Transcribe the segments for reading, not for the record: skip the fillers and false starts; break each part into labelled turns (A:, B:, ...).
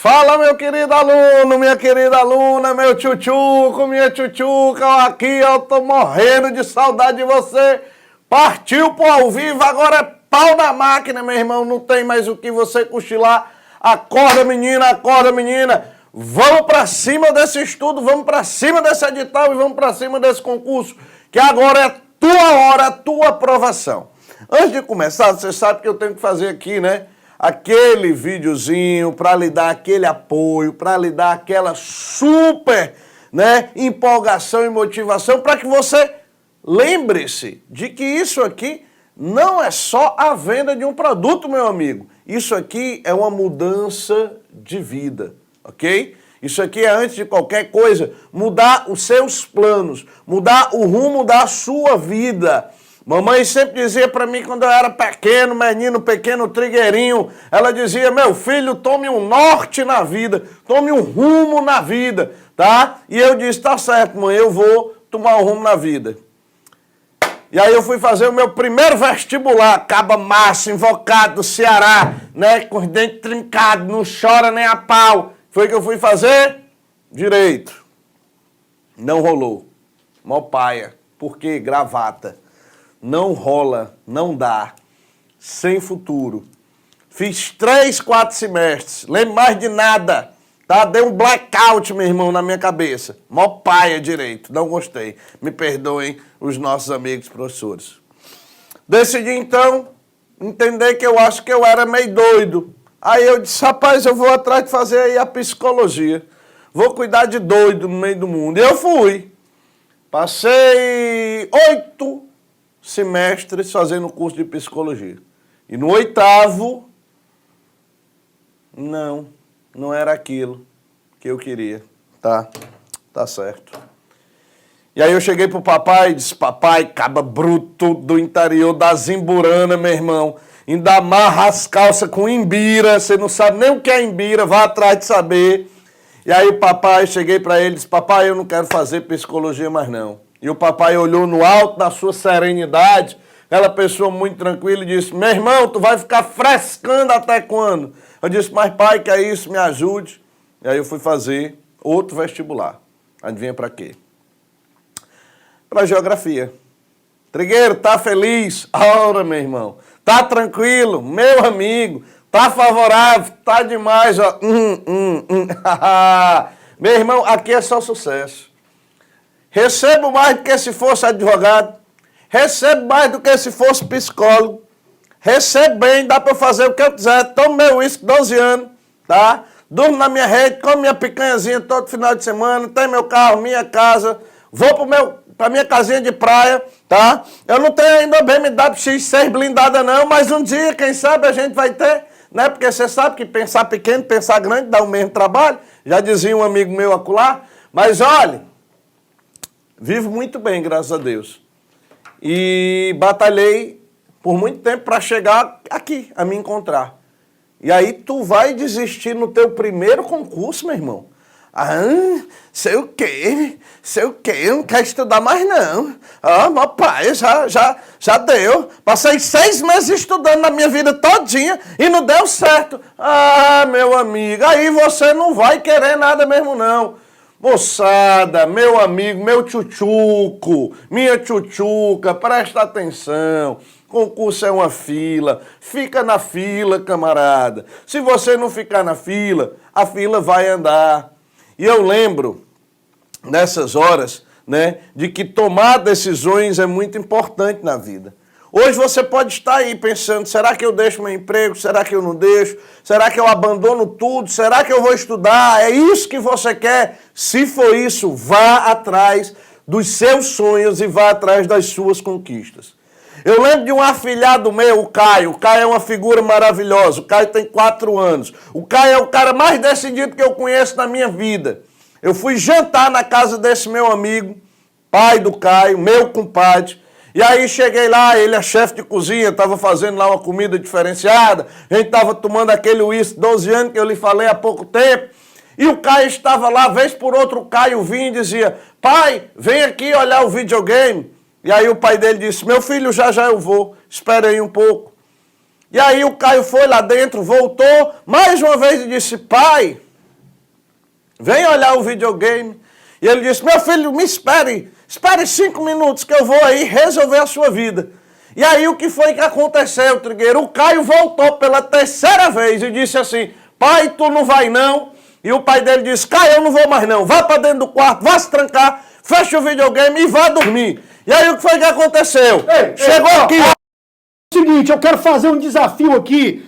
A: Fala, meu querido aluno, minha querida aluna, meu tchutchuco, minha tchutchuca, aqui eu tô morrendo de saudade de você. Partiu pro ao vivo, agora é pau na máquina, meu irmão, não tem mais o que você cochilar. Acorda, menina, acorda, menina. Vamos pra cima desse estudo, vamos pra cima desse edital e vamos pra cima desse concurso, que agora é tua hora, tua aprovação. Antes de começar, você sabe que eu tenho que fazer aqui, né? Aquele videozinho para lhe dar aquele apoio, para lhe dar aquela super, né, empolgação e motivação para que você lembre-se de que isso aqui não é só a venda de um produto, meu amigo. Isso aqui é uma mudança de vida, ok? Isso aqui é, antes de qualquer coisa, mudar os seus planos, mudar o rumo da sua vida. Mamãe sempre dizia para mim, quando eu era pequeno, menino, pequeno trigueirinho, ela dizia, meu filho, tome um norte na vida, tome um rumo na vida, tá? E eu disse, tá certo, mãe, eu vou tomar um rumo na vida. E aí eu fui fazer o meu primeiro vestibular, caba massa, invocado do Ceará, né, com os dentes trincados, não chora nem a pau. Foi que eu fui fazer? Direito. Não rolou. Mó paia. Por quê? Gravata. Não rola, não dá, sem futuro. Fiz 3, 4 semestres, lembro mais de nada, tá? Dei um blackout, meu irmão, na minha cabeça. Mó paia direito, não gostei. Me perdoem os nossos amigos professores. Decidi, então, entender que eu acho que eu era meio doido. Aí eu disse, rapaz, eu vou atrás de fazer aí a psicologia. Vou cuidar de doido no meio do mundo. E eu fui. Passei 8 semestres fazendo curso de psicologia. E no 8º, não era aquilo que eu queria. Tá certo. E aí eu cheguei pro papai e disse, papai, caba bruto do interior da Zimburana, meu irmão, ainda amarra as calças com imbira, você não sabe nem o que é imbira, vá atrás de saber. E aí o papai, cheguei para ele e disse, papai, eu não quero fazer psicologia mais não. E o papai olhou no alto da sua serenidade, aquela pessoa muito tranquila, e disse, meu irmão, tu vai ficar frescando até quando? Eu disse, mas pai, que é isso, me ajude. E aí eu fui fazer outro vestibular. Adivinha para quê? Para geografia. Trigueiro, tá feliz? Ora, meu irmão, tá tranquilo? Meu amigo, tá favorável? Tá demais, ó. Meu irmão, aqui é só sucesso. Recebo mais do que se fosse advogado, recebo mais do que se fosse psicólogo, recebo bem, dá para fazer o que eu quiser, tomo meu uísque 12 anos, tá? Durmo na minha rede, como minha picanhazinha todo final de semana, tenho meu carro, minha casa, vou para minha casinha de praia, tá? Eu não tenho ainda BMW X6 blindada não, mas um dia, quem sabe, a gente vai ter, né? Porque você sabe que pensar pequeno, pensar grande dá o mesmo trabalho, já dizia um amigo meu acolá, mas olha, vivo muito bem, graças a Deus. E batalhei por muito tempo para chegar aqui, a me encontrar. E aí tu vai desistir no teu primeiro concurso, meu irmão. Sei o quê, eu não quero estudar mais não. Meu pai, já deu. Passei 6 meses estudando na minha vida todinha e não deu certo. Meu amigo, aí você não vai querer nada mesmo não. Moçada, meu amigo, meu tchutchuco, minha tchutchuca, presta atenção. Concurso é uma fila. Fica na fila, camarada. Se você não ficar na fila, a fila vai andar. E eu lembro, nessas horas, né, de que tomar decisões é muito importante na vida. Hoje você pode estar aí pensando, será que eu deixo meu emprego? Será que eu não deixo? Será que eu abandono tudo? Será que eu vou estudar? É isso que você quer? Se for isso, vá atrás dos seus sonhos e vá atrás das suas conquistas. Eu lembro de um afilhado meu, o Caio. O Caio é uma figura maravilhosa. O Caio tem 4 anos. O Caio é o cara mais decidido que eu conheço na minha vida. Eu fui jantar na casa desse meu amigo, pai do Caio, meu compadre. E aí cheguei lá, ele é chefe de cozinha, estava fazendo lá uma comida diferenciada, a gente estava tomando aquele uísque 12 anos que eu lhe falei há pouco tempo, e o Caio estava lá, vez por outra o Caio vinha e dizia, pai, vem aqui olhar o videogame. E aí o pai dele disse, meu filho, já eu vou, espera aí um pouco. E aí o Caio foi lá dentro, voltou, mais uma vez e disse, pai, vem olhar o videogame. E ele disse, meu filho, me espere 5 minutos que eu vou aí resolver a sua vida. E aí o que foi que aconteceu, Trigueiro? O Caio voltou pela 3ª vez e disse assim, pai, tu não vai não? E o pai dele disse, Caio, eu não vou mais não, vá para dentro do quarto, vá se trancar, fecha o videogame e vá dormir. E aí o que foi que aconteceu? Chegou aqui...
B: Seguinte, eu quero fazer um desafio aqui,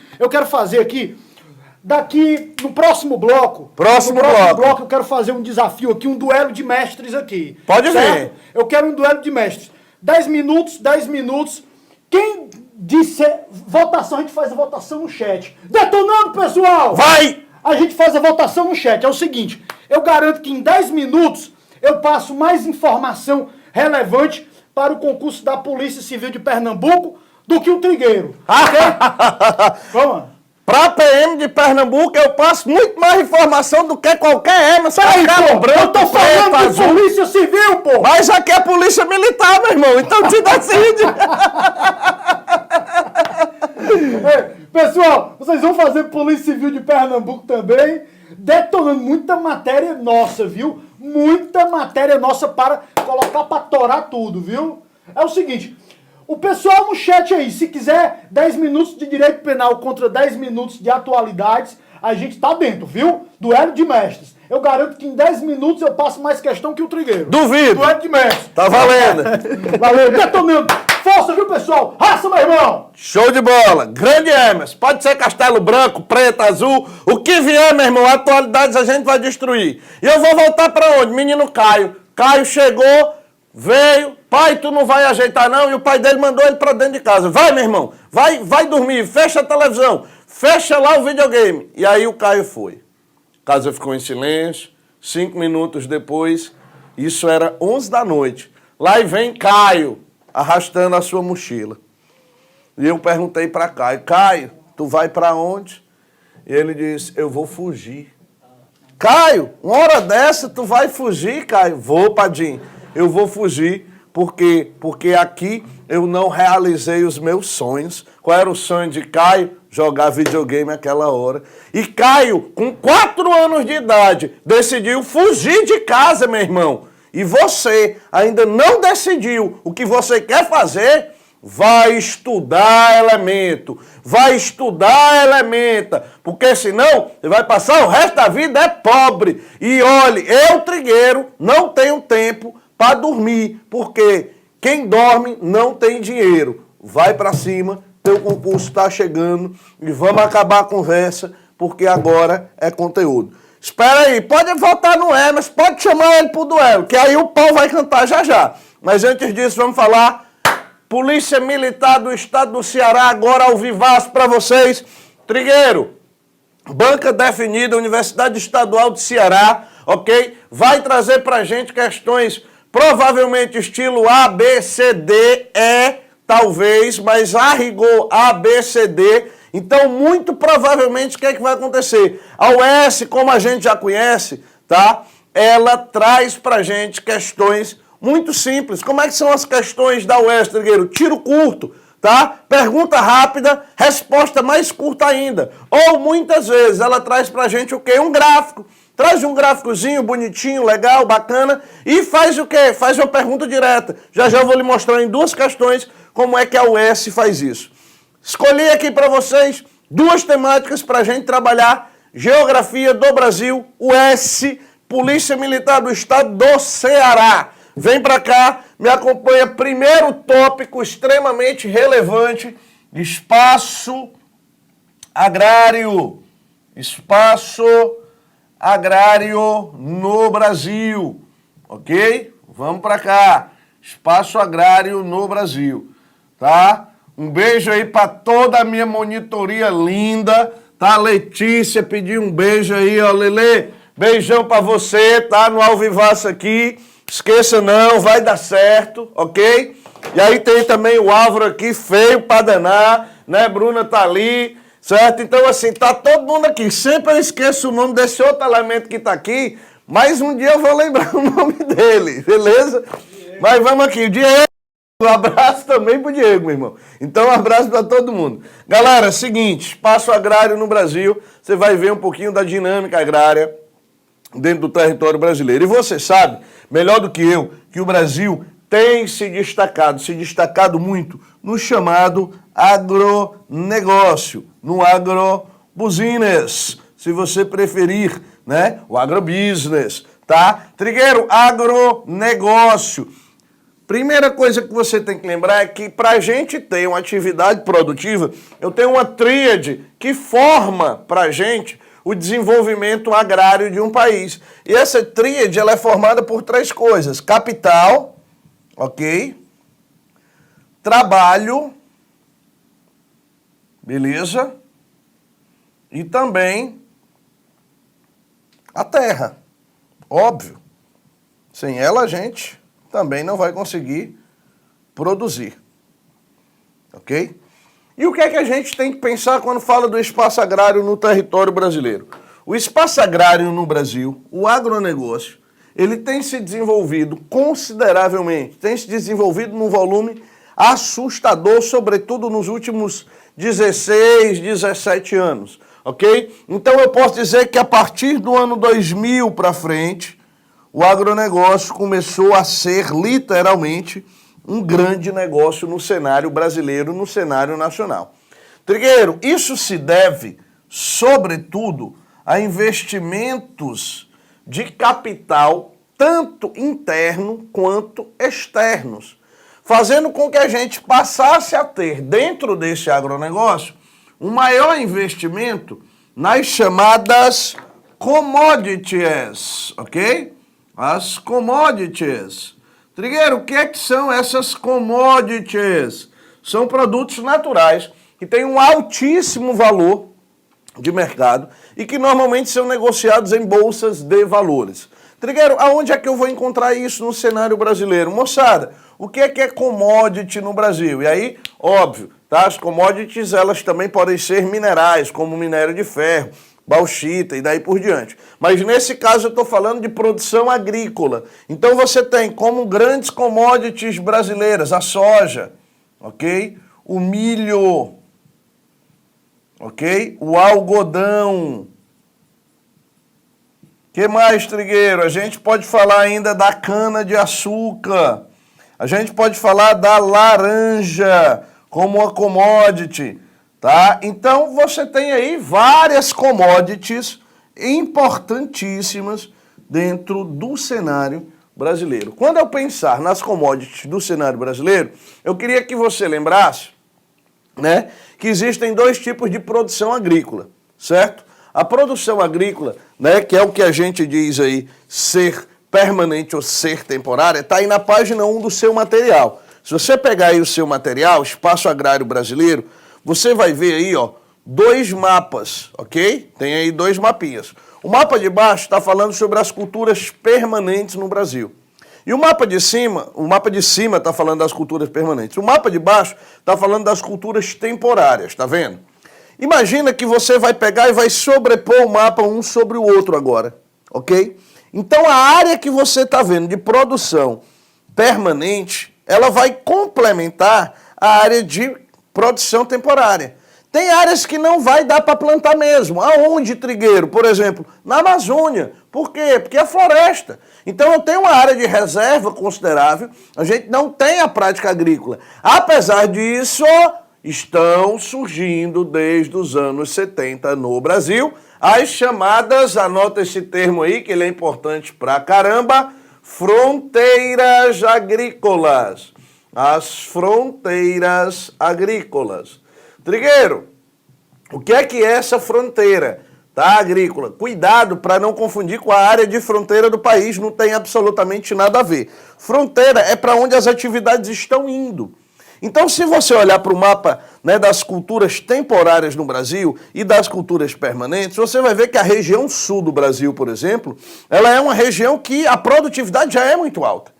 B: daqui no próximo bloco.
A: Próximo bloco
B: eu quero fazer um desafio aqui, um duelo de mestres aqui.
A: Pode ver.
B: Eu quero um duelo de mestres. 10 minutos. Quem disser votação, a gente faz a votação no chat. Detonando, pessoal!
A: Vai!
B: A gente faz a votação no chat. É o seguinte, eu garanto que em 10 minutos eu passo mais informação relevante para o concurso da Polícia Civil de Pernambuco do que o Trigueiro. Ok? Vamos.
A: Pra PM de Pernambuco, eu passo muito mais informação do que qualquer Emerson.
B: Eu tô falando de Polícia Civil, pô!
A: Mas aqui é Polícia Militar, meu irmão, então te decide.
B: Pessoal, vocês vão fazer Polícia Civil de Pernambuco também, detonando muita matéria nossa, viu? Muita matéria nossa para colocar pra torar tudo, viu? É o seguinte... O pessoal no chat aí, se quiser 10 minutos de direito penal contra 10 minutos de atualidades, a gente tá dentro, viu? Duelo de mestres. Eu garanto que em 10 minutos eu passo mais questão que o Trigueiro.
A: Duvido.
B: Duelo de mestres.
A: Tá valendo.
B: Valeu, detonando. Força, viu, pessoal? Raça, meu irmão.
A: Show de bola. Grande Emerson. Pode ser Castelo Branco, Preto, Azul. O que vier, meu irmão, atualidades a gente vai destruir. E eu vou voltar pra onde? Menino Caio. Caio chegou... Veio, pai, tu não vai ajeitar não, e o pai dele mandou ele pra dentro de casa. Vai, meu irmão, vai dormir, fecha a televisão, fecha lá o videogame. E aí o Caio foi. A casa ficou em silêncio, 5 minutos depois, isso era 11 da noite. Lá e vem Caio, arrastando a sua mochila. E eu perguntei pra Caio, Caio, tu vai pra onde? E ele disse, eu vou fugir. Caio, uma hora dessa tu vai fugir, Caio? Vou, Padim. Eu vou fugir, porque aqui eu não realizei os meus sonhos. Qual era o sonho de Caio? Jogar videogame naquela hora. E Caio, com 4 anos de idade, decidiu fugir de casa, meu irmão. E você ainda não decidiu o que você quer fazer? Vai estudar elemento. Vai estudar elementa. Porque senão você vai passar o resto da vida pobre. E olhe, eu, Trigueiro, não tenho tempo para dormir, porque quem dorme não tem dinheiro. Vai para cima, teu concurso está chegando e vamos acabar a conversa, porque agora é conteúdo. Espera aí, pode votar no Emerson, pode chamar ele pro duelo, que aí o pau vai cantar já já. Mas antes disso, vamos falar Polícia Militar do Estado do Ceará, agora ao vivaço para vocês. Trigueiro, banca definida, Universidade Estadual do Ceará, ok? Vai trazer pra gente questões provavelmente estilo A, B, C, D, E, talvez, mas a rigor A, B, C, D. Então, muito provavelmente, o que é que vai acontecer? A UES, como a gente já conhece, tá? Ela traz pra gente questões muito simples. Como é que são as questões da UES, Trigueiro? Tiro curto, tá? Pergunta rápida, resposta mais curta ainda. Ou, muitas vezes, ela traz pra gente o quê? Um gráfico. Traz um gráficozinho bonitinho, legal, bacana, e faz o quê? Faz uma pergunta direta. Já já eu vou lhe mostrar em 2 questões como é que a UES faz isso. Escolhi aqui para vocês 2 temáticas para a gente trabalhar. Geografia do Brasil, UES, Polícia Militar do Estado do Ceará. Vem para cá, me acompanha. Primeiro tópico extremamente relevante, espaço agrário. Espaço agrário no Brasil, ok? Vamos para cá, espaço agrário no Brasil, tá? Um beijo aí para toda a minha monitoria linda, tá? Letícia pediu um beijo aí, ó, Lelê, beijão para você, tá? No Ao Vivaço aqui, esqueça não, vai dar certo, ok? E aí tem também o Álvaro aqui, feio para danar, né? Bruna tá ali. Certo? Então, assim, tá todo mundo aqui. Sempre eu esqueço o nome desse outro elemento que tá aqui, mas um dia eu vou lembrar o nome dele, beleza? Diego. Mas vamos aqui, o Diego. Um abraço também pro Diego, meu irmão. Então, um abraço para todo mundo. Galera, seguinte, espaço agrário no Brasil, você vai ver um pouquinho da dinâmica agrária. dentro do território brasileiro. E você sabe, melhor do que eu, que o Brasil tem se destacado muito no chamado agronegócio, no agrobusiness, se você preferir, né? O agrobusiness, tá? Trigueiro, agronegócio. Primeira coisa que você tem que lembrar é que para a gente ter uma atividade produtiva, eu tenho uma tríade que forma para a gente o desenvolvimento agrário de um país. E essa tríade ela é formada por três coisas: capital, ok? Trabalho, beleza? E também a terra, óbvio. Sem ela a gente também não vai conseguir produzir, ok? E o que é que a gente tem que pensar quando fala do espaço agrário no território brasileiro? O espaço agrário no Brasil, o agronegócio, ele tem se desenvolvido consideravelmente, tem se desenvolvido num volume assustador, sobretudo nos últimos 16, 17 anos, ok? Então eu posso dizer que a partir do ano 2000 para frente, o agronegócio começou a ser literalmente um grande negócio no cenário brasileiro, no cenário nacional. Trigueiro, isso se deve, sobretudo, a investimentos de capital, tanto interno quanto externos, fazendo com que a gente passasse a ter, dentro desse agronegócio, um maior investimento nas chamadas commodities, ok? As commodities. Trigueiro, o que é que são essas commodities? São produtos naturais que têm um altíssimo valor de mercado e que normalmente são negociados em bolsas de valores. Trigueiro, aonde é que eu vou encontrar isso no cenário brasileiro? Moçada, o que é commodity no Brasil? E aí, óbvio, tá? As commodities elas também podem ser minerais, como minério de ferro, bauxita e daí por diante. Mas nesse caso eu estou falando de produção agrícola. Então você tem como grandes commodities brasileiras a soja, ok? O milho, ok? O algodão. Que mais, Trigueiro? A gente pode falar ainda da cana-de-açúcar. A gente pode falar da laranja como uma commodity. Tá? Então você tem aí várias commodities importantíssimas dentro do cenário brasileiro. Quando eu pensar nas commodities do cenário brasileiro, eu queria que você lembrasse, né, que existem dois tipos de produção agrícola, certo? A produção agrícola, né, que é o que a gente diz aí ser permanente ou ser temporária, está aí na página 1 do seu material. Se você pegar aí o seu material, Espaço Agrário Brasileiro, você vai ver aí, ó, dois mapas, ok? Tem aí dois mapinhas. O mapa de baixo está falando sobre as culturas permanentes no Brasil. E o mapa de cima está falando das culturas permanentes. O mapa de baixo está falando das culturas temporárias, tá vendo? Imagina que você vai pegar e vai sobrepor o mapa um sobre o outro agora, ok? Então a área que você está vendo de produção permanente, ela vai complementar a área de produção temporária. Tem áreas que não vai dar para plantar mesmo. Aonde, Trigueiro? Por exemplo, na Amazônia. Por quê? Porque é floresta. Então eu tenho uma área de reserva considerável, a gente não tem a prática agrícola. Apesar disso, estão surgindo desde os anos 70 no Brasil as chamadas, anota esse termo aí que ele é importante pra caramba, fronteiras agrícolas. As fronteiras agrícolas. Trigueiro, o que é essa fronteira, tá, agrícola? Cuidado para não confundir com a área de fronteira do país, não tem absolutamente nada a ver. Fronteira é para onde as atividades estão indo. Então, se você olhar para o mapa, né, das culturas temporárias no Brasil e das culturas permanentes, você vai ver que a região sul do Brasil, por exemplo, ela é uma região que a produtividade já é muito alta.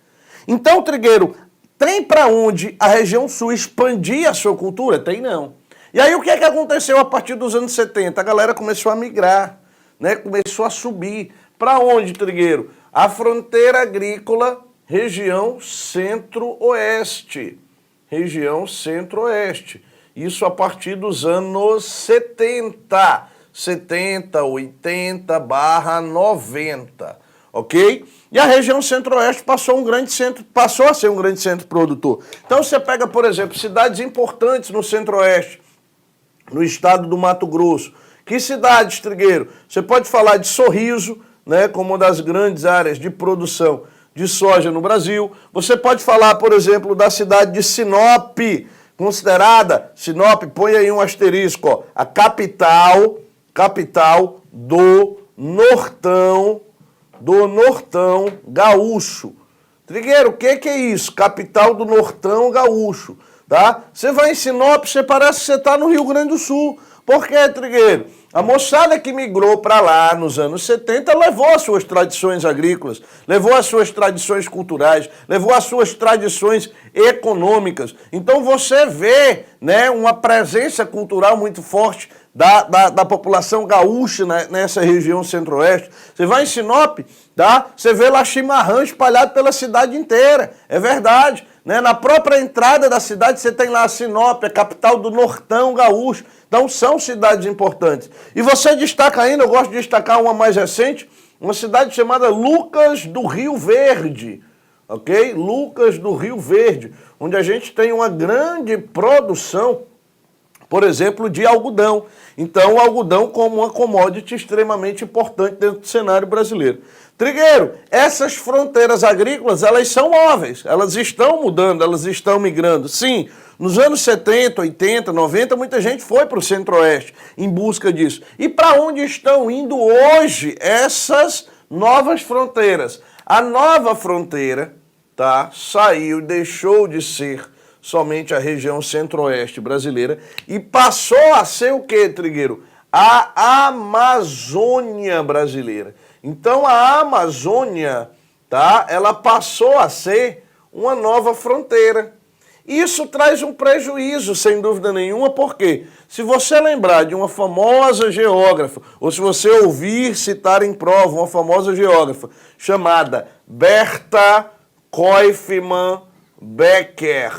A: Então, Trigueiro, tem para onde a região sul expandir a sua cultura? Tem não. E aí o que aconteceu a partir dos anos 70? A galera começou a migrar, né? Começou a subir. Para onde, Trigueiro? A fronteira agrícola, região centro-oeste. Região centro-oeste. Isso a partir dos anos 70. 70, 80 barra 90, ok? E a região centro-oeste passou a ser um grande centro produtor. Então você pega, por exemplo, cidades importantes no centro-oeste, no estado do Mato Grosso. Que cidades, Trigueiro? Você pode falar de Sorriso, né, como uma das grandes áreas de produção de soja no Brasil. Você pode falar, por exemplo, da cidade de Sinop, considerada, Sinop, põe aí um asterisco, ó, a capital do Nortão gaúcho. Trigueiro, o que é isso? Capital do Nortão gaúcho, tá? Você vai em Sinop, você parece que você está no Rio Grande do Sul. Por quê, Trigueiro? A moçada que migrou para lá nos anos 70 levou as suas tradições agrícolas, levou as suas tradições culturais, levou as suas tradições econômicas. Então você vê, né, uma presença cultural muito forte da população gaúcha nessa região centro-oeste. Você vai em Sinop, tá? Você vê lá chimarrão espalhado pela cidade inteira. É verdade. Né? Na própria entrada da cidade você tem lá a Sinop, a capital do Nortão gaúcho. Então são cidades importantes. E você destaca ainda, eu gosto de destacar uma mais recente, uma cidade chamada Lucas do Rio Verde. Ok? Lucas do Rio Verde, onde a gente tem uma grande produção, por exemplo, de algodão. Então, o algodão como uma commodity extremamente importante dentro do cenário brasileiro. Trigueiro, essas fronteiras agrícolas, elas são móveis, elas estão mudando, elas estão migrando. Sim, nos anos 70, 80, 90, muita gente foi para o centro-oeste em busca disso. E para onde estão indo hoje essas novas fronteiras? A nova fronteira, tá, saiu, deixou de ser somente a região centro-oeste brasileira e passou a ser o quê, Trigueiro? A Amazônia brasileira. Então a Amazônia, tá, ela passou a ser uma nova fronteira. Isso traz um prejuízo, sem dúvida nenhuma, porque se você lembrar de uma famosa geógrafa, ou se você ouvir citar em prova uma famosa geógrafa chamada Berta Kauffmann Becker,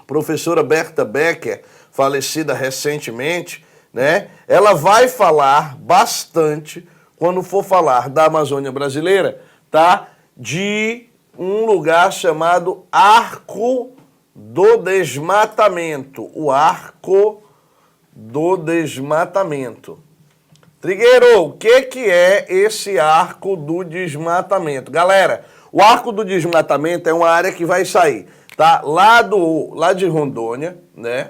A: professora Berta Becker, falecida recentemente, né? Ela vai falar bastante, quando for falar da Amazônia brasileira, tá? De um lugar chamado Arco do Desmatamento. O Arco do Desmatamento. Trigueiro, o que é esse Arco do Desmatamento? Galera, o Arco do Desmatamento é uma área que vai sair, tá? Lá de Rondônia, né?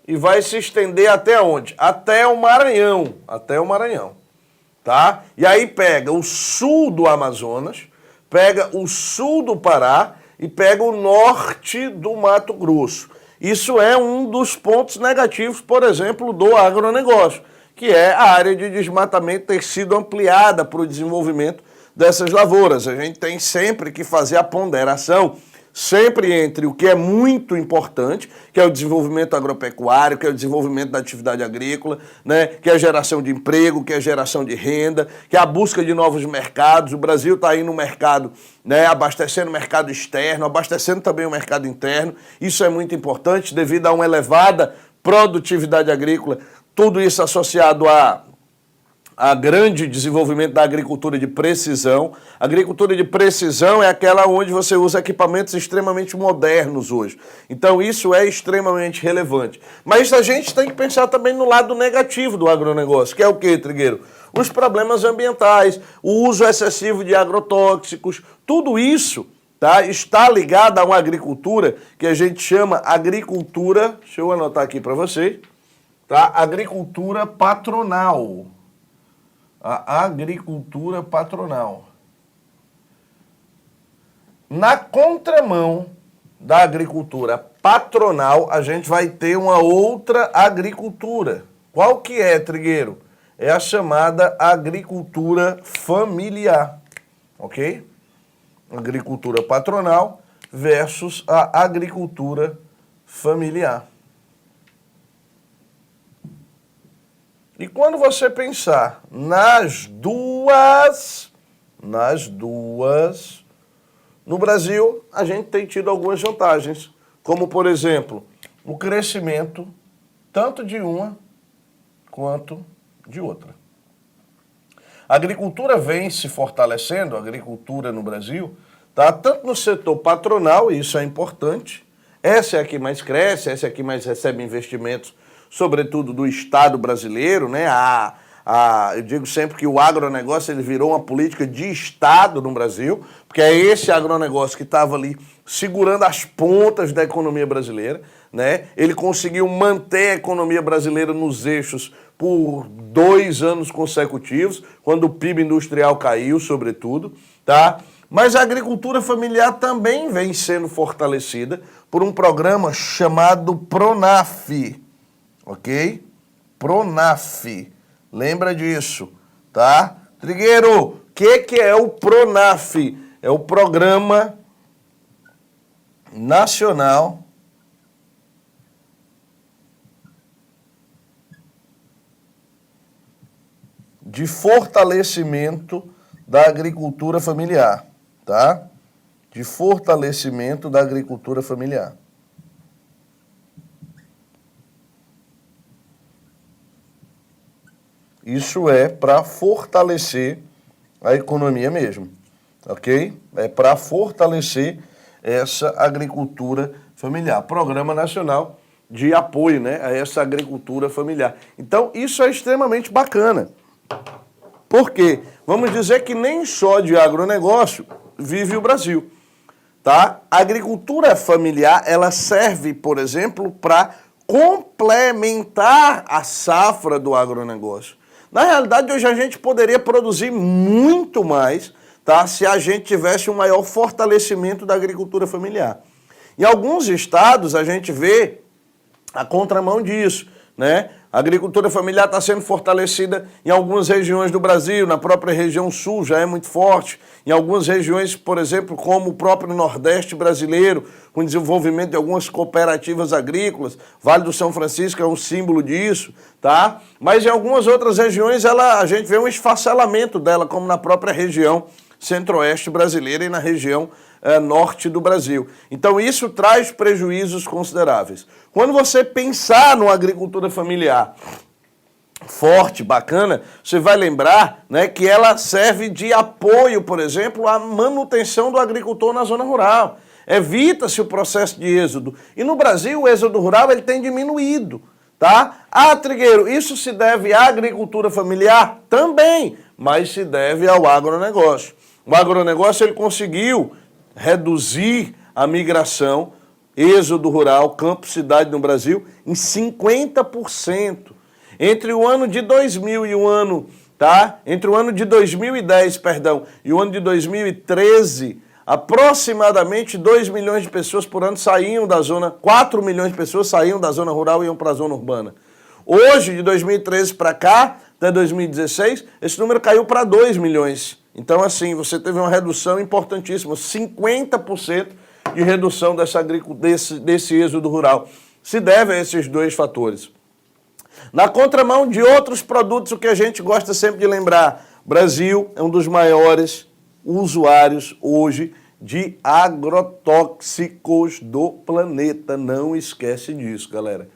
A: E vai se estender até onde? Até o Maranhão. Tá? E aí pega o sul do Amazonas, pega o sul do Pará e pega o norte do Mato Grosso. Isso é um dos pontos negativos, por exemplo, do agronegócio, que é a área de desmatamento ter sido ampliada para o desenvolvimento dessas lavouras. A gente tem sempre que fazer a ponderação sempre entre o que é muito importante, que é o desenvolvimento agropecuário, que é o desenvolvimento da atividade agrícola, né, que é a geração de emprego, que é a geração de renda, que é a busca de novos mercados. O Brasil está aí no mercado, né, abastecendo o mercado externo, abastecendo também o mercado interno. Isso é muito importante devido a uma elevada produtividade agrícola, tudo isso associado a grande desenvolvimento da agricultura de precisão. A agricultura de precisão é aquela onde você usa equipamentos extremamente modernos hoje. Então isso é extremamente relevante. Mas a gente tem que pensar também no lado negativo do agronegócio, que é o quê, Trigueiro? Os problemas ambientais, o uso excessivo de agrotóxicos, tudo isso, tá, está ligado a uma agricultura que a gente chama agricultura, deixa eu anotar aqui para vocês, tá? Agricultura patronal. A agricultura patronal. Na contramão da agricultura patronal, a gente vai ter uma outra agricultura. Qual que é, Trigueiro? É a chamada agricultura familiar, ok? Agricultura patronal versus a agricultura familiar. E quando você pensar nas duas, no Brasil, a gente tem tido algumas vantagens, como, por exemplo, o crescimento tanto de uma quanto de outra. A agricultura vem se fortalecendo, a agricultura no Brasil, tá? Tanto no setor patronal, e isso é importante, essa é a que mais cresce, essa é a que mais recebe investimentos, sobretudo do Estado brasileiro, né? Eu digo sempre que o agronegócio ele virou uma política de Estado no Brasil, porque é esse agronegócio que estava ali segurando as pontas da economia brasileira, né? Ele conseguiu manter a economia brasileira nos eixos por 2 anos consecutivos, quando o PIB industrial caiu, sobretudo, tá? Mas a agricultura familiar também vem sendo fortalecida por um programa chamado Pronaf, ok? Pronaf. Lembra disso, tá? Trigueiro, o que é o Pronaf? É o Programa Nacional de Fortalecimento da Agricultura Familiar, tá? De fortalecimento da agricultura familiar. Isso é para fortalecer a economia mesmo, ok? É para fortalecer essa agricultura familiar. Programa Nacional de Apoio, né, a essa agricultura familiar. Então, isso é extremamente bacana. Por quê? Vamos dizer que nem só de agronegócio vive o Brasil, tá? A agricultura familiar, ela serve, por exemplo, para complementar a safra do agronegócio. Na realidade, hoje a gente poderia produzir muito mais, tá, se a gente tivesse um maior fortalecimento da agricultura familiar. Em alguns estados, a gente vê a contramão disso, né? A agricultura familiar está sendo fortalecida em algumas regiões do Brasil, na própria região sul já é muito forte, em algumas regiões, por exemplo, como o próprio Nordeste brasileiro, com desenvolvimento de algumas cooperativas agrícolas, Vale do São Francisco é um símbolo disso, tá? Mas em algumas outras regiões a gente vê um esfacelamento dela, como na própria região centro-oeste brasileira e na região norte do Brasil. Então isso traz prejuízos consideráveis. Quando você pensar numa agricultura familiar forte, bacana, você vai lembrar, né, que ela serve de apoio, por exemplo, à manutenção do agricultor na zona rural. Evita-se o processo de êxodo. E no Brasil o êxodo rural ele tem diminuído, tá? Ah, Trigueiro, isso se deve à agricultura familiar? Também, mas se deve ao agronegócio. O agronegócio ele conseguiu reduzir a migração, êxodo rural, campo-cidade no Brasil, em 50%. Entre o ano de 2000 e o ano, tá? Entre o ano de 2010, perdão, e o ano de 2013, aproximadamente 2 milhões de pessoas por ano saíam da zona, 4 milhões de pessoas saíam da zona rural e iam para a zona urbana. Hoje, de 2013 para cá, até 2016, esse número caiu para 2 milhões. Então, assim, você teve uma redução importantíssima, 50% de redução desse êxodo rural. Se deve a esses 2 fatores. Na contramão de outros produtos, o que a gente gosta sempre de lembrar, o Brasil é um dos maiores usuários hoje de agrotóxicos do planeta. Não esquece disso, galera.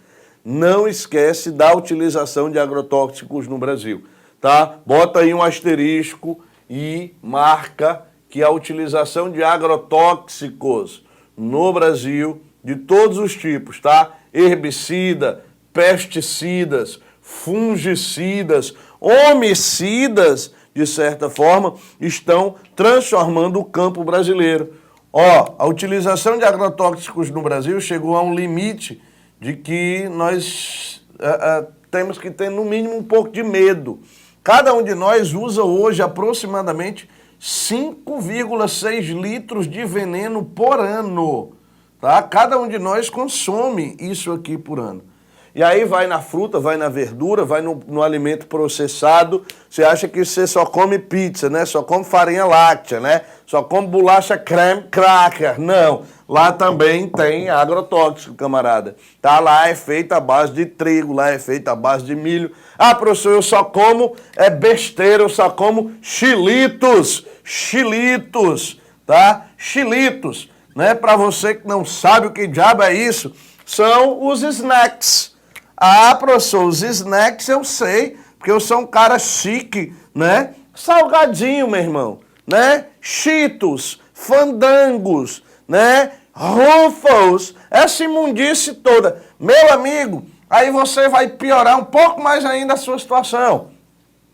A: Não esquece da utilização de agrotóxicos no Brasil, tá? Bota aí um asterisco e marca que a utilização de agrotóxicos no Brasil, de todos os tipos, tá? Herbicida, pesticidas, fungicidas, homicidas, de certa forma, estão transformando o campo brasileiro. Ó, a utilização de agrotóxicos no Brasil chegou a um limite de que nós temos que ter, no mínimo, um pouco de medo. Cada um de nós usa hoje aproximadamente 5,6 litros de veneno por ano. Tá? Cada um de nós consome isso aqui por ano. E aí vai na fruta, vai na verdura, vai no alimento processado. Você acha que você só come pizza, né? Só come farinha láctea, né? Só come bolacha creme cracker. Não. Lá também tem agrotóxico, camarada. Tá? Lá é feito à base de trigo, lá é feito à base de milho. Ah, professor, eu só como besteira, eu só como xilitos. Xilitos, tá? Xilitos, né? Para você que não sabe o que diabo é isso, são os snacks. Ah, professor, os snacks eu sei, porque eu sou um cara chique, né? Salgadinho, meu irmão, né? Cheetos, fandangos, né? Ruffles, essa imundice toda. Meu amigo, aí você vai piorar um pouco mais ainda a sua situação.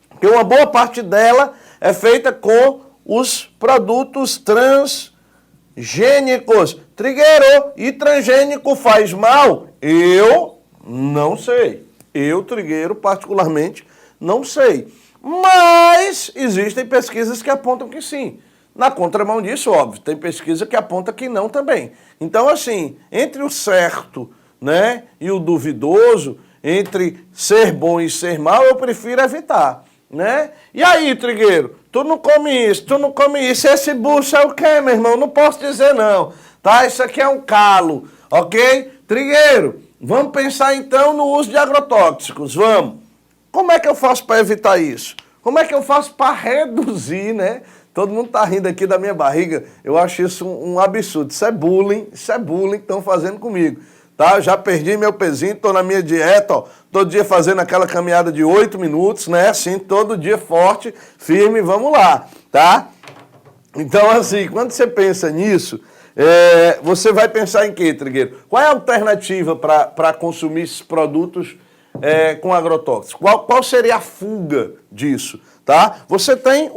A: Porque uma boa parte dela é feita com os produtos transgênicos. Trigueiro, e transgênico faz mal? Eu não sei. Eu, Trigueiro, particularmente, não sei. Mas existem pesquisas que apontam que sim. Na contramão disso, óbvio, tem pesquisa que aponta que não também. Então, assim, entre o certo, né, e o duvidoso, entre ser bom e ser mal, eu prefiro evitar, né? E aí, Trigueiro, tu não come isso, tu não come isso, esse bucho é o quê, meu irmão? Não posso dizer não, tá? Isso aqui é um calo, ok? Trigueiro, vamos pensar então no uso de agrotóxicos, vamos. Como é que eu faço para evitar isso? Como é que eu faço para reduzir, né? Todo mundo tá rindo aqui da minha barriga, eu acho isso um absurdo, isso é bullying que estão fazendo comigo, tá? Já perdi meu pezinho, tô na minha dieta, ó, todo dia fazendo aquela caminhada de 8 minutos, né? Assim, todo dia forte, firme, vamos lá, tá? Então, assim, quando você pensa nisso, você vai pensar em quê, Trigueiro? Qual é a alternativa para consumir esses produtos com agrotóxicos? Qual seria a fuga disso, tá? Você tem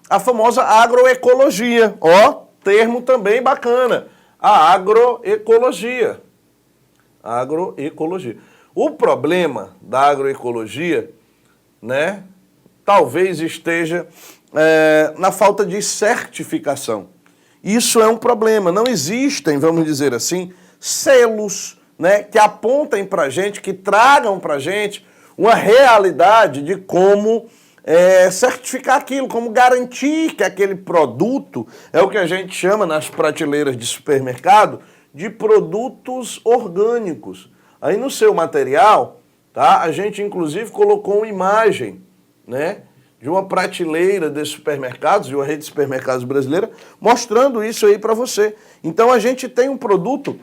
A: a famosa agroecologia, ó, termo também bacana, a agroecologia. Agroecologia. O problema da agroecologia, né, talvez esteja na falta de certificação. Isso é um problema. Não existem, vamos dizer assim, selos, né, que apontem para a gente, que tragam para a gente uma realidade de como certificar aquilo, como garantir que aquele produto é o que a gente chama nas prateleiras de supermercado de produtos orgânicos. Aí no seu material, tá, a gente inclusive colocou uma imagem, né, de uma prateleira de supermercados, de uma rede de supermercados brasileira, mostrando isso aí para você. Então a gente tem um produto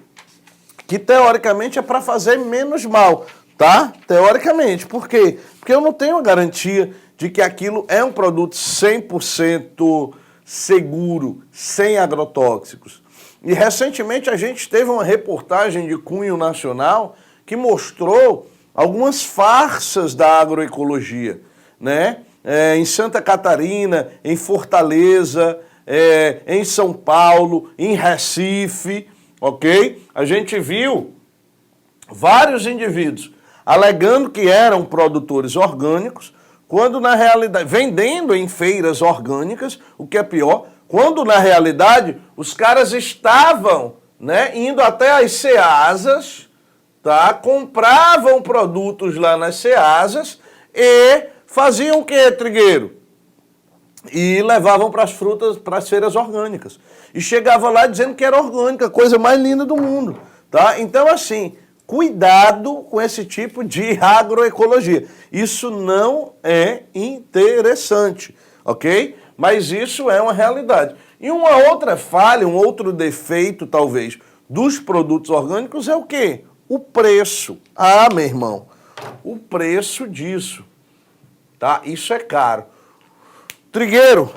A: que teoricamente é para fazer menos mal, tá? Teoricamente. Por quê? Porque eu não tenho a garantia de que aquilo é um produto 100% seguro, sem agrotóxicos. E recentemente a gente teve uma reportagem de cunho nacional que mostrou algumas farsas da agroecologia, né? Em Santa Catarina, em Fortaleza, em São Paulo, em Recife, ok? A gente viu vários indivíduos alegando que eram produtores orgânicos, quando na realidade, vendendo em feiras orgânicas, o que é pior, quando na realidade os caras estavam, né, indo até as ceasas, tá? Compravam produtos lá nas ceasas e faziam o que, Trigueiro? E levavam para as frutas, para as feiras orgânicas. E chegava lá dizendo que era orgânica, a coisa mais linda do mundo, tá? Então, assim, cuidado com esse tipo de agroecologia. Isso não é interessante, ok? Mas isso é uma realidade. E uma outra falha, um outro defeito, talvez, dos produtos orgânicos é o quê? O preço. Ah, meu irmão, o preço disso, tá? Isso é caro. Trigueiro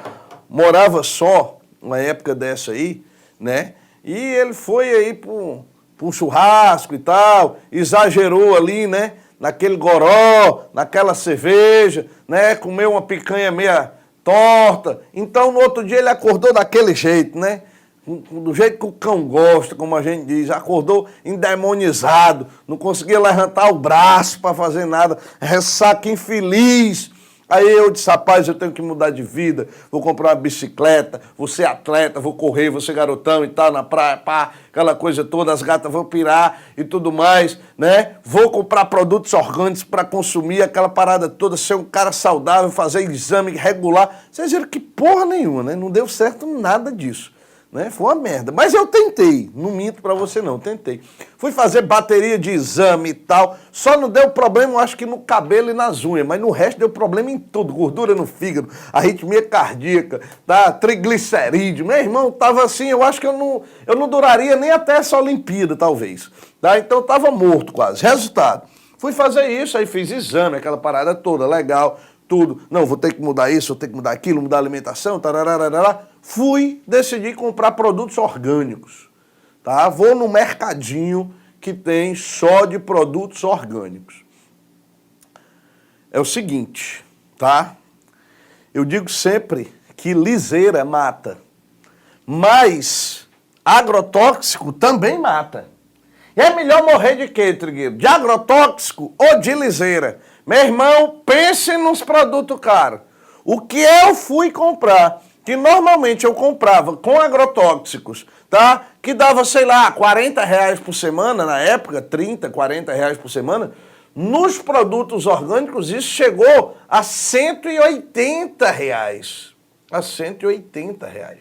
A: morava só, uma época dessa aí, né? E ele foi aí para um churrasco e tal, exagerou ali, né? Naquele goró, naquela cerveja, né? Comeu uma picanha meia torta. Então, no outro dia ele acordou daquele jeito, né? Do jeito que o cão gosta, como a gente diz. Acordou endemonizado, não conseguia levantar o braço para fazer nada, ressaca infeliz. Aí eu disse, rapaz, eu tenho que mudar de vida, vou comprar uma bicicleta, vou ser atleta, vou correr, vou ser garotão e tal, na praia, pá, aquela coisa toda, as gatas vão pirar e tudo mais, né? Vou comprar produtos orgânicos para consumir, aquela parada toda, ser um cara saudável, fazer exame regular. Vocês viram que porra nenhuma, né? Não deu certo nada disso, né? Foi uma merda. Mas eu tentei, não minto pra você não, tentei. Fui fazer bateria de exame e tal, só não deu problema, eu acho que no cabelo e nas unhas, mas no resto deu problema em tudo, gordura no fígado, arritmia cardíaca, tá? Triglicerídeo. Meu irmão, tava assim, eu acho que eu não duraria nem até essa Olimpíada, talvez. Tá? Então eu tava morto quase. Resultado, fui fazer isso, aí fiz exame, aquela parada toda, legal, tudo. Não, vou ter que mudar isso, vou ter que mudar aquilo, mudar a alimentação, tarararará. Decidi comprar produtos orgânicos, tá? Vou no mercadinho que tem só de produtos orgânicos. É o seguinte, tá? Eu digo sempre que liseira mata, mas agrotóxico também mata. E é melhor morrer de quê, Trigueiro? De agrotóxico ou de liseira? Meu irmão, pense nos produtos caros. O que eu fui comprar, que normalmente eu comprava com agrotóxicos, tá? Que dava, sei lá, R$ 40 por semana, na época, 30, R$ 40 por semana. Nos produtos orgânicos, isso chegou a R$ 180. A R$ 180.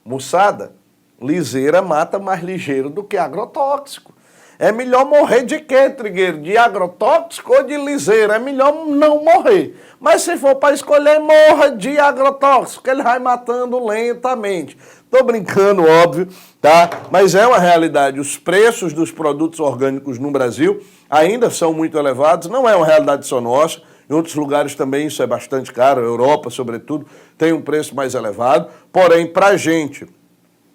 A: Moçada, liseira mata mais ligeiro do que agrotóxico. É melhor morrer de quê, Trigueiro? De agrotóxico ou de liseira? É melhor não morrer. Mas se for para escolher, morra de agrotóxico, que ele vai matando lentamente. Tô brincando, óbvio, tá? Mas é uma realidade. Os preços dos produtos orgânicos no Brasil ainda são muito elevados. Não é uma realidade só nossa. Em outros lugares também isso é bastante caro. A Europa, sobretudo, tem um preço mais elevado. Porém, pra gente,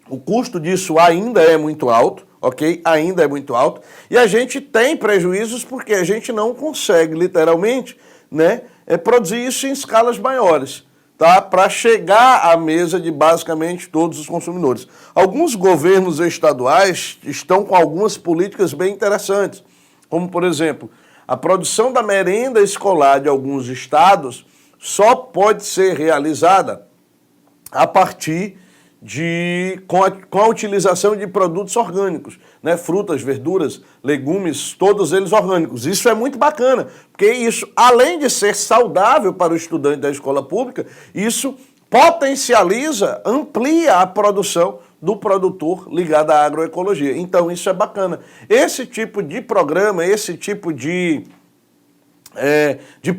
A: o custo disso ainda é muito alto, ok? Ainda é muito alto. E a gente tem prejuízos porque a gente não consegue, literalmente, né, produzir isso em escalas maiores, tá? Para chegar à mesa de basicamente todos os consumidores. Alguns governos estaduais estão com algumas políticas bem interessantes, como, por exemplo, a produção da merenda escolar de alguns estados só pode ser realizada a partir com a utilização de produtos orgânicos, né? Frutas, verduras, legumes, todos eles orgânicos. Isso é muito bacana, porque isso, além de ser saudável para o estudante da escola pública, isso potencializa, amplia a produção do produtor ligado à agroecologia. Então isso é bacana. Esse tipo de programa, esse tipo de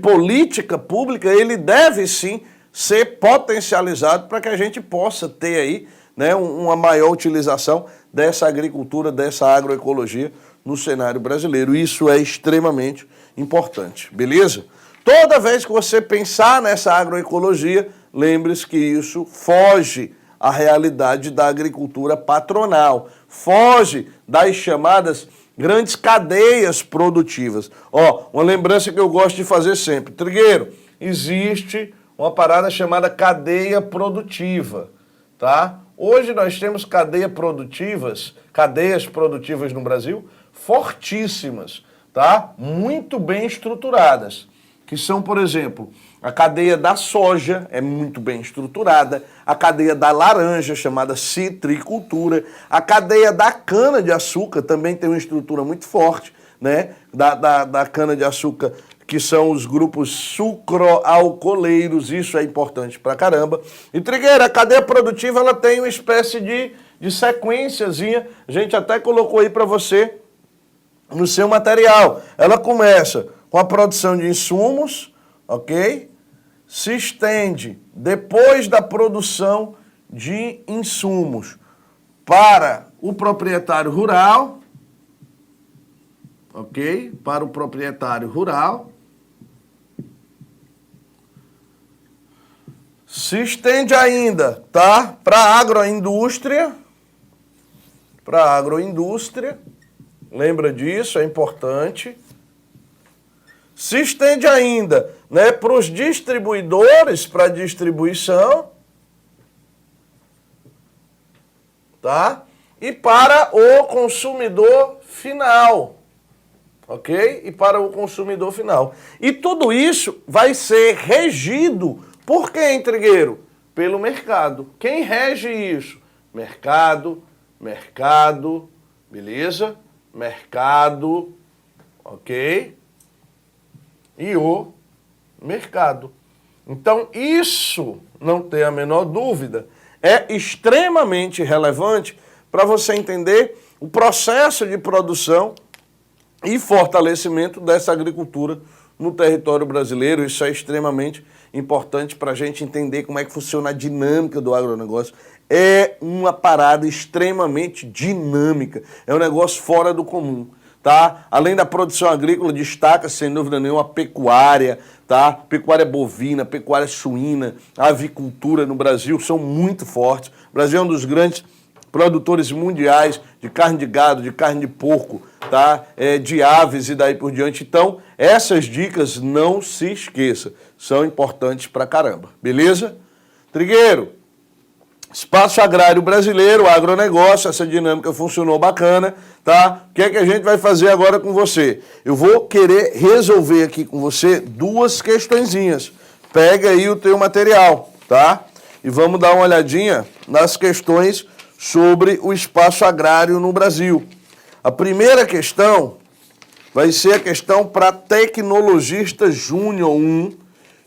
A: política pública, ele deve sim ser potencializado para que a gente possa ter aí, né, uma maior utilização dessa agricultura, dessa agroecologia no cenário brasileiro. Isso é extremamente importante, beleza? Toda vez que você pensar nessa agroecologia, lembre-se que isso foge à realidade da agricultura patronal, foge das chamadas grandes cadeias produtivas. Ó, uma lembrança que eu gosto de fazer sempre. Trigueiro, existe uma parada chamada cadeia produtiva, tá? Hoje nós temos cadeias produtivas no Brasil fortíssimas, tá? Muito bem estruturadas, que são, por exemplo, a cadeia da soja é muito bem estruturada, a cadeia da laranja, chamada citricultura, a cadeia da cana-de-açúcar também tem uma estrutura muito forte, né? Da cana-de-açúcar, que são os grupos sucroalcooleiros, isso é importante pra caramba. E, Trigueira, a cadeia produtiva, ela tem uma espécie de sequenciazinha, a gente até colocou aí para você no seu material. Ela começa com a produção de insumos, ok? Se estende depois da produção de insumos para o proprietário rural, ok? Para o proprietário rural. Se estende ainda, tá? Para a agroindústria. Para a agroindústria. Lembra disso, é importante. Se estende ainda, né, para os distribuidores, para distribuição. Tá? E para o consumidor final. Ok? E para o consumidor final. E tudo isso vai ser regido por quem, Trigueiro? Pelo mercado. Quem rege isso? Mercado, beleza? Mercado, ok? E o mercado. Então, isso, não tem a menor dúvida, é extremamente relevante para você entender o processo de produção e fortalecimento dessa agricultura no território brasileiro. Isso é extremamente importante para a gente entender como é que funciona a dinâmica do agronegócio. É uma parada extremamente dinâmica, é um negócio fora do comum, tá? Além da produção agrícola, destaca sem dúvida nenhuma a pecuária, tá? Pecuária bovina, pecuária suína, a avicultura no Brasil são muito fortes. O Brasil é um dos grandes produtores mundiais de carne de gado, de carne de porco, tá? De aves e daí por diante. Então, essas dicas não se esqueça, são importantes pra caramba, beleza? Trigueiro, espaço agrário brasileiro, agronegócio, essa dinâmica funcionou bacana, tá? O que é que a gente vai fazer agora com você? Eu vou querer resolver aqui com você duas questõezinhas. Pega aí o teu material, tá? E vamos dar uma olhadinha nas questões sobre o espaço agrário no Brasil. A primeira questão vai ser a questão para tecnologista júnior 1,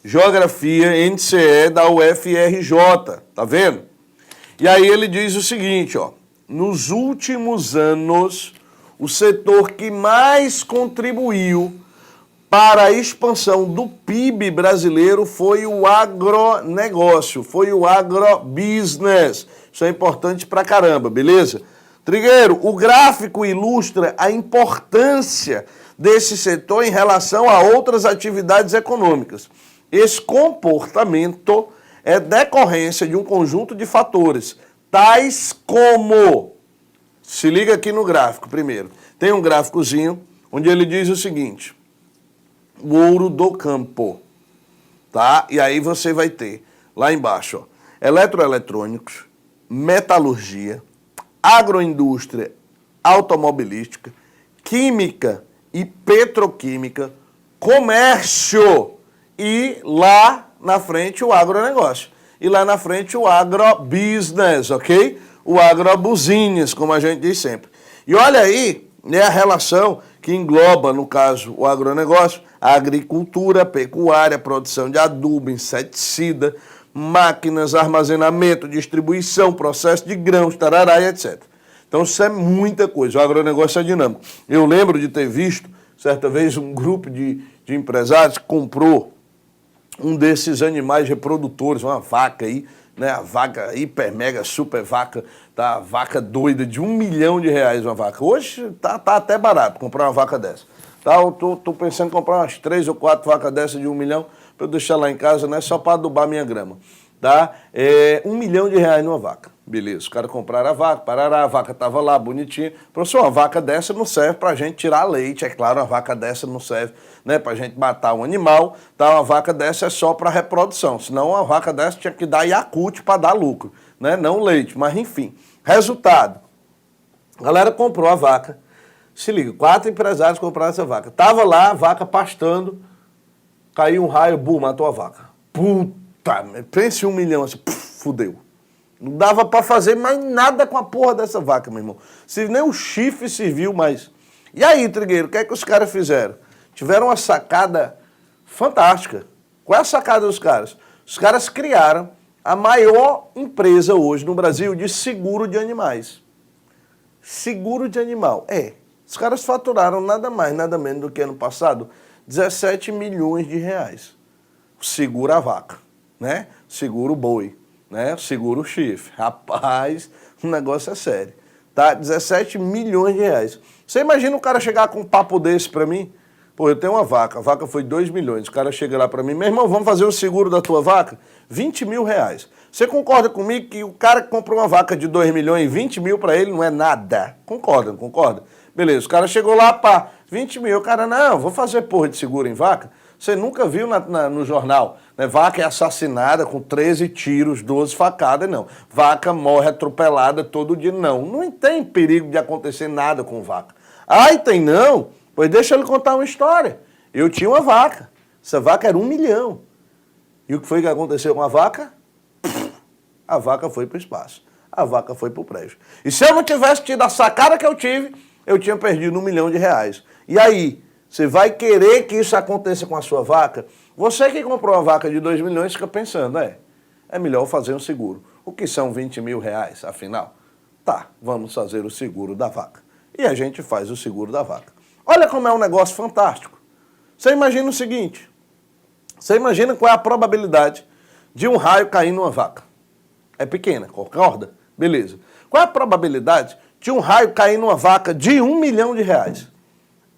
A: Geografia NCE da UFRJ, tá vendo? E aí ele diz o seguinte, ó, nos últimos anos, o setor que mais contribuiu para a expansão do PIB brasileiro foi o agronegócio, foi o agrobusiness. Isso é importante pra caramba, beleza? Trigueiro, o gráfico ilustra a importância desse setor em relação a outras atividades econômicas. Esse comportamento é decorrência de um conjunto de fatores, tais como... Se liga aqui no gráfico primeiro. Tem um gráficozinho onde ele diz o seguinte... O ouro do campo, tá? E aí você vai ter, lá embaixo, ó, eletroeletrônicos, metalurgia, agroindústria automobilística, química e petroquímica, comércio e lá na frente o agronegócio. E lá na frente o agrobusiness, ok? O agrobusiness, como a gente diz sempre. E olha aí, né, a relação que engloba, no caso, o agronegócio, a agricultura, a pecuária, a produção de adubo, inseticida, máquinas, armazenamento, distribuição, processo de grãos, tarará e etc. Então isso é muita coisa, o agronegócio é dinâmico. Eu lembro de ter visto, certa vez, um grupo de empresários que comprou um desses animais reprodutores, uma vaca aí, né, a vaca hiper, mega, super vaca, tá, vaca doida de R$1 milhão uma vaca. Hoje tá até barato comprar uma vaca dessa. Tá, eu tô pensando em comprar umas 3 ou 4 vacas dessas de R$1 milhão para eu deixar lá em casa, né, só para adubar minha grama. Tá? R$1 milhão numa vaca. Beleza, os caras compraram a vaca, pararam, a vaca tava lá, bonitinha. Professor, uma vaca dessa não serve pra gente tirar leite, é claro, uma vaca dessa não serve, né, pra gente matar um animal, tá? Uma vaca dessa é só pra reprodução, senão uma vaca dessa tinha que dar Yakult pra dar lucro, né, não leite, mas enfim. Resultado, a galera comprou a vaca, se liga, 4 empresários compraram essa vaca. Tava lá a vaca pastando, caiu um raio, bum, matou a vaca. Puta, pense em R$1 milhão, assim, fudeu. Não dava pra fazer mais nada com a porra dessa vaca, meu irmão. Se nem o chifre serviu mais. E aí, Trigueiro, o que é que os caras fizeram? Tiveram uma sacada fantástica. Qual é a sacada dos caras? Os caras criaram a maior empresa hoje no Brasil de seguro de animais. Seguro de animal. Os caras faturaram nada mais, nada menos do que ano passado, R$17 milhões. Segura a vaca, né? Segura o boi. Né? Segura o chifre. Rapaz, o negócio é sério. Tá? R$17 milhões. Você imagina o cara chegar com um papo desse pra mim? Pô, eu tenho uma vaca, a vaca foi 2 milhões. O cara chega lá pra mim, meu irmão, vamos fazer o seguro da tua vaca? R$20 mil. Você concorda comigo que o cara que comprou uma vaca de 2 milhões, 20 mil pra ele não é nada? Concorda, concorda? Beleza, o cara chegou lá, pá, 20 mil. O cara, não, vou fazer porra de seguro em vaca. Você nunca viu no jornal, né? Vaca é assassinada com 13 tiros, 12 facadas, não. Vaca morre atropelada todo dia, não. Não tem perigo de acontecer nada com vaca. Ai, tem não? Pois deixa ele contar uma história. Eu tinha uma vaca. Essa vaca era R$1 milhão. E o que foi que aconteceu com a vaca? A vaca foi para o espaço. A vaca foi para o prédio. E se eu não tivesse tido a sacada que eu tive, eu tinha perdido R$1 milhão. E aí? Você vai querer que isso aconteça com a sua vaca? Você que comprou uma vaca de 2 milhões fica pensando, é melhor fazer um seguro. O que são 20 mil reais, afinal? Tá, vamos fazer o seguro da vaca. E a gente faz o seguro da vaca. Olha como é um negócio fantástico. Você imagina o seguinte, você imagina qual é a probabilidade de um raio cair numa vaca. É pequena, concorda? Beleza. Qual é a probabilidade de um raio cair numa vaca de R$1 milhão?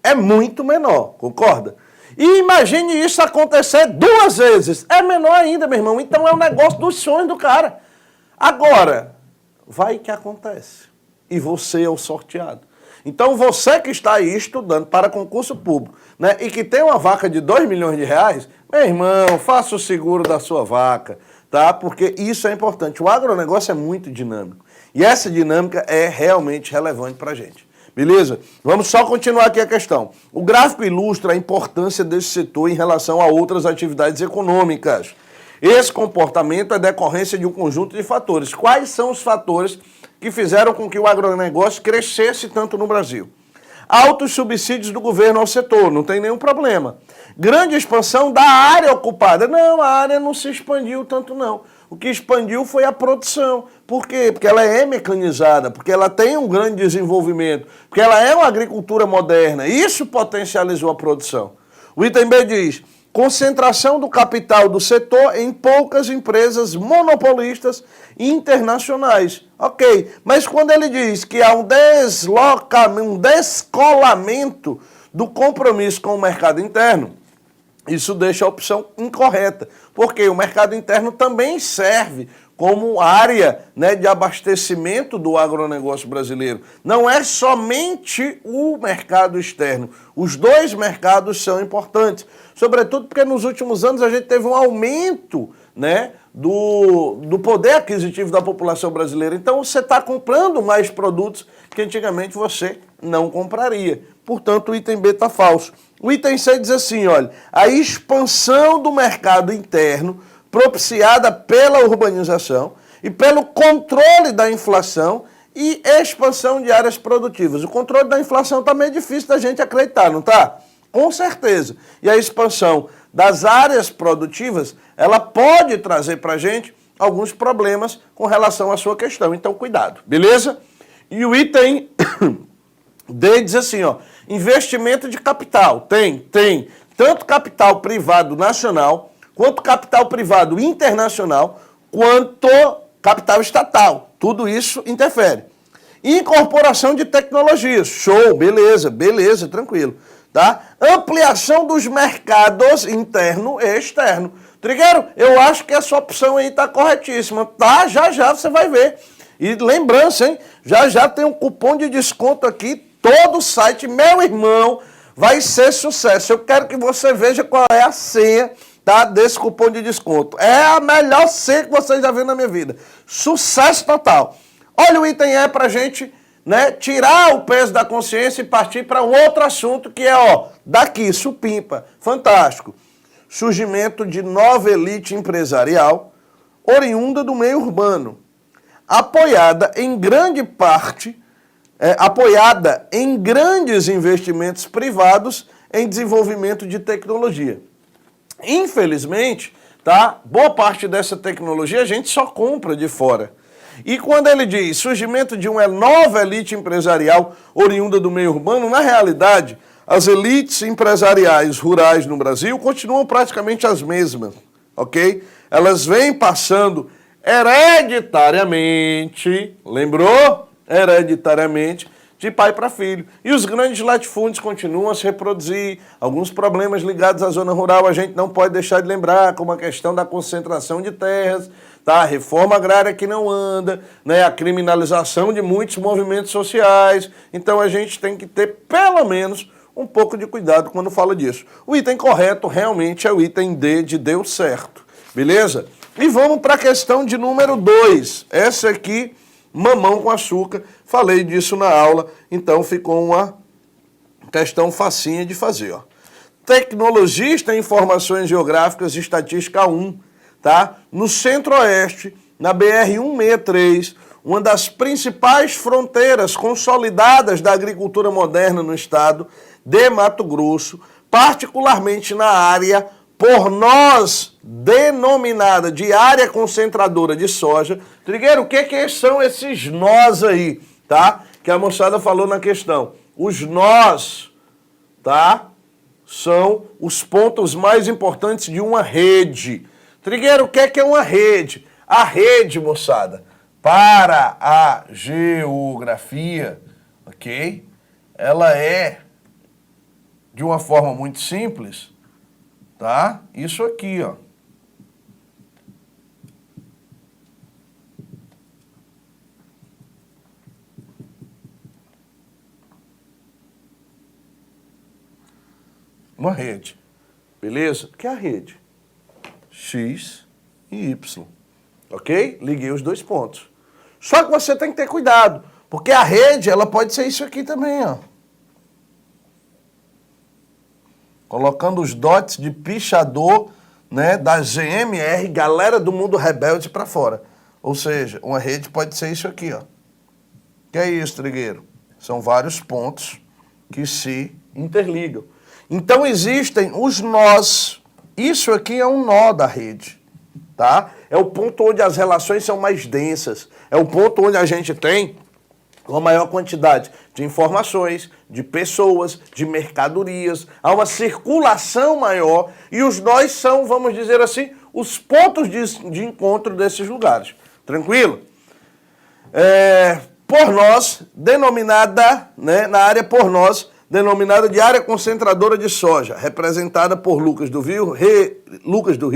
A: É muito menor, concorda? E imagine isso acontecer 2 vezes. É menor ainda, meu irmão. Então é um negócio dos sonhos do cara. Agora, vai que acontece. E você é o sorteado. Então você que está aí estudando para concurso público, né, e que tem uma vaca de R$2 milhões, meu irmão, faça o seguro da sua vaca, tá? Porque isso é importante. O agronegócio é muito dinâmico. E essa dinâmica é realmente relevante para a gente. Beleza? Vamos só continuar aqui a questão. O gráfico ilustra a importância desse setor em relação a outras atividades econômicas. Esse comportamento é decorrência de um conjunto de fatores. Quais são os fatores que fizeram com que o agronegócio crescesse tanto no Brasil? Altos subsídios do governo ao setor, não tem nenhum problema. Grande expansão da área ocupada. Não, a área não se expandiu tanto não. O que expandiu foi a produção. Por quê? Porque ela é mecanizada, porque ela tem um grande desenvolvimento, porque ela é uma agricultura moderna. Isso potencializou a produção. O item B diz: concentração do capital do setor em poucas empresas monopolistas internacionais. Ok, mas quando ele diz que há um descolamento do compromisso com o mercado interno, isso deixa a opção incorreta, porque o mercado interno também serve como área, né, de abastecimento do agronegócio brasileiro. Não é somente o mercado externo. Os dois mercados são importantes, sobretudo porque nos últimos anos a gente teve um aumento, né, do poder aquisitivo da população brasileira. Então você está comprando mais produtos que antigamente você não compraria. Portanto, o item B está falso. O item C diz assim, olha, a expansão do mercado interno propiciada pela urbanização e pelo controle da inflação e expansão de áreas produtivas. O controle da inflação está meio difícil da gente acreditar, não está? Com certeza. E a expansão das áreas produtivas, ela pode trazer para a gente alguns problemas com relação à sua questão. Então, cuidado, beleza? E o item D diz assim, ó, investimento de capital. Tem. Tanto capital privado nacional, quanto capital privado internacional, quanto capital estatal. Tudo isso interfere. Incorporação de tecnologias. Show, beleza, tranquilo. Tá? Ampliação dos mercados interno e externo. Trigueiro, eu acho que essa opção aí está corretíssima. Tá, já você vai ver. E lembrança, hein? Já tem um cupom de desconto aqui. Todo o site, meu irmão, vai ser sucesso. Eu quero que você veja qual é a senha, tá, desse cupom de desconto. É a melhor senha que você já viu na minha vida. Sucesso total. Olha o item E pra gente, né, tirar o peso da consciência e partir para um outro assunto que é, ó, daqui, supimpa. Fantástico. Surgimento de nova elite empresarial oriunda do meio urbano, apoiada em grande parte, apoiada em grandes investimentos privados em desenvolvimento de tecnologia. Infelizmente, tá, boa parte dessa tecnologia a gente só compra de fora. E quando ele diz surgimento de uma nova elite empresarial oriunda do meio urbano, na realidade, as elites empresariais rurais no Brasil continuam praticamente as mesmas, ok? Elas vêm passando hereditariamente, lembrou? Hereditariamente, de pai para filho. E os grandes latifúndios continuam a se reproduzir. Alguns problemas ligados à zona rural a gente não pode deixar de lembrar, como a questão da concentração de terras, tá? A reforma agrária que não anda, né? A criminalização de muitos movimentos sociais. Então a gente tem que ter, pelo menos, um pouco de cuidado quando fala disso. O item correto realmente é o item D de deu certo. Beleza? E vamos para a questão de número 2. Essa aqui, mamão com açúcar. Falei disso na aula, então ficou uma questão facinha de fazer. Ó. Tecnologista em Informações Geográficas, Estatística 1, tá? No Centro-Oeste, na BR-163, uma das principais fronteiras consolidadas da agricultura moderna no estado de Mato Grosso, particularmente na área por nós denominada de área concentradora de soja, Trigueiro, o que são esses nós aí, tá? Que a moçada falou na questão. Os nós, tá? São os pontos mais importantes de uma rede. Trigueiro, o que é uma rede? A rede, moçada, para a geografia, ok? Ela é, de uma forma muito simples, tá? Isso aqui, ó. Uma rede, beleza? O que é a rede? X e Y, ok? Liguei os dois pontos. Só que você tem que ter cuidado, porque a rede, ela pode ser isso aqui também, ó. Colocando os dots de pichador, né, da GMR, galera do mundo rebelde para fora. Ou seja, uma rede pode ser isso aqui, ó. Que é isso, Trigueiro? São vários pontos que se interligam. Então existem os nós. Isso aqui é um nó da rede, tá? É o ponto onde as relações são mais densas. É o ponto onde a gente tem uma maior quantidade de informações, de pessoas, de mercadorias. Há uma circulação maior e os nós são, vamos dizer assim, os pontos de encontro desses lugares. Tranquilo? Por nós, denominada, né, na área por nós, denominada de área concentradora de soja, representada por Lucas do Rio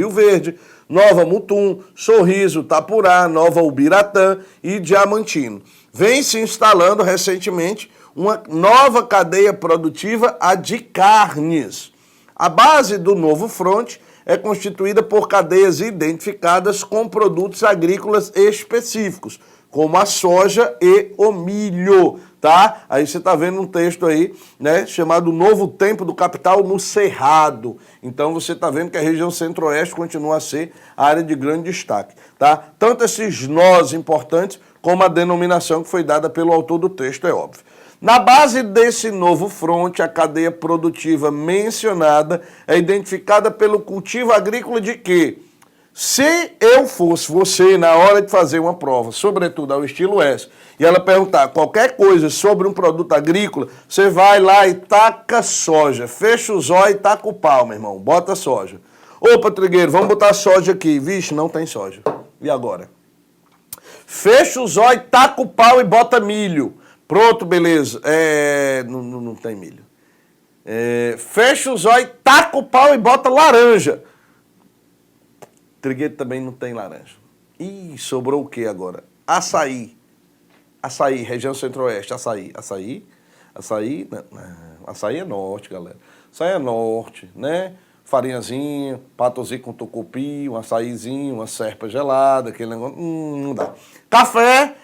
A: Verde, Nova Mutum, Sorriso, Tapurá, Nova Ubiratã e Diamantino. Vem se instalando recentemente uma nova cadeia produtiva, a de carnes. A base do novo fronte é constituída por cadeias identificadas com produtos agrícolas específicos, como a soja e o milho, tá? Aí você tá vendo um texto aí, né, chamado Novo Tempo do Capital no Cerrado. Então você tá vendo que a região centro-oeste continua a ser a área de grande destaque, tá? Tanto esses nós importantes, como a denominação que foi dada pelo autor do texto, é óbvio. Na base desse novo fronte, a cadeia produtiva mencionada é identificada pelo cultivo agrícola de quê? Se eu fosse você, na hora de fazer uma prova, sobretudo ao estilo S, e ela perguntar qualquer coisa sobre um produto agrícola, você vai lá e taca soja. Fecha os olhos e taca o pau, meu irmão. Bota soja. Opa, Trigueiro, vamos botar soja aqui. Vixe, não tem soja. E agora? Fecha os olhos, taca o pau e bota milho. Pronto, beleza. Não tem milho. Fecha os olhos, taca o pau e bota laranja. Trigueiro também não tem laranja. Ih, sobrou o que agora? Açaí. Açaí, região centro-oeste. Açaí. Açaí é norte, galera. Açaí é norte, né? Farinhazinha, patozinho com tucupi, um açaizinho, uma serpa gelada, aquele negócio. Não dá. Café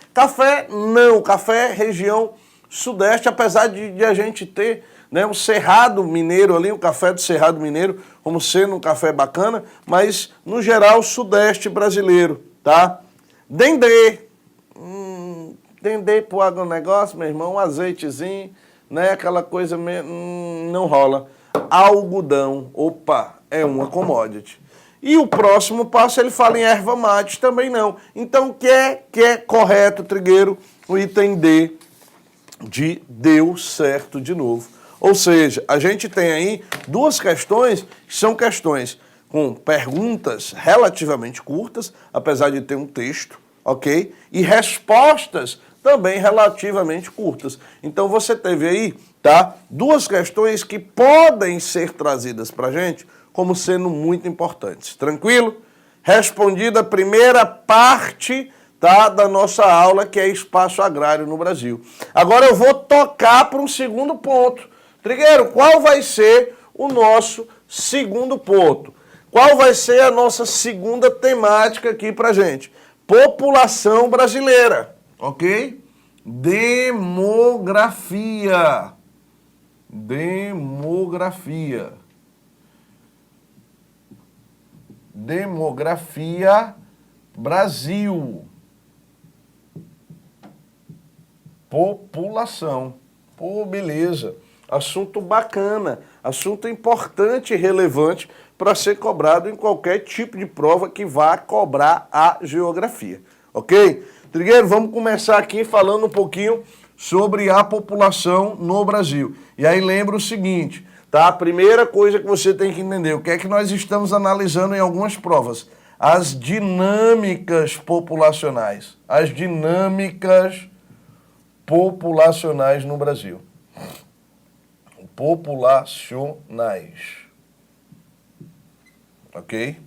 A: não. Café é região sudeste, apesar de a gente ter, né, o Cerrado Mineiro ali, o café do Cerrado Mineiro, como sendo um café bacana, mas, no geral, sudeste brasileiro, tá? Dendê. Dendê pro agronegócio, meu irmão, um azeitezinho, né, aquela coisa, não rola. Algodão, opa, é uma commodity. E o próximo passo, ele fala em erva mate, também não. Então, que é correto, Trigueiro? O item D de deu certo de novo. Ou seja, a gente tem aí duas questões que são questões com perguntas relativamente curtas, apesar de ter um texto, ok? E respostas também relativamente curtas. Então você teve aí, tá, duas questões que podem ser trazidas para a gente como sendo muito importantes. Tranquilo? Respondida a primeira parte, tá, da nossa aula, que é espaço agrário no Brasil. Agora eu vou tocar para um segundo ponto. Trigueiro, qual vai ser o nosso segundo ponto? Qual vai ser a nossa segunda temática aqui pra gente? População brasileira, ok? Demografia. Demografia Brasil. População. Pô, beleza. Assunto bacana, assunto importante e relevante para ser cobrado em qualquer tipo de prova que vá cobrar a geografia. ok? Trigueiro, vamos começar aqui falando um pouquinho sobre a população no Brasil. E aí lembra o seguinte, tá? A primeira coisa que você tem que entender, o que é que nós estamos analisando em algumas provas? As dinâmicas populacionais. As dinâmicas populacionais no Brasil. Populacionais. Ok?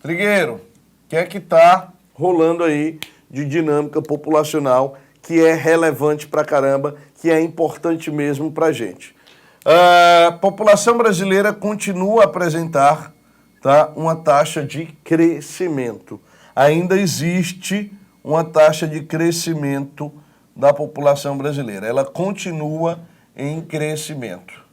A: Trigueiro, o que é que está rolando aí de dinâmica populacional que é relevante pra caramba, que é importante mesmo pra gente? A população brasileira continua a apresentar, tá, uma taxa de crescimento. Ainda existe uma taxa de crescimento da população brasileira. Ela continua em crescimento.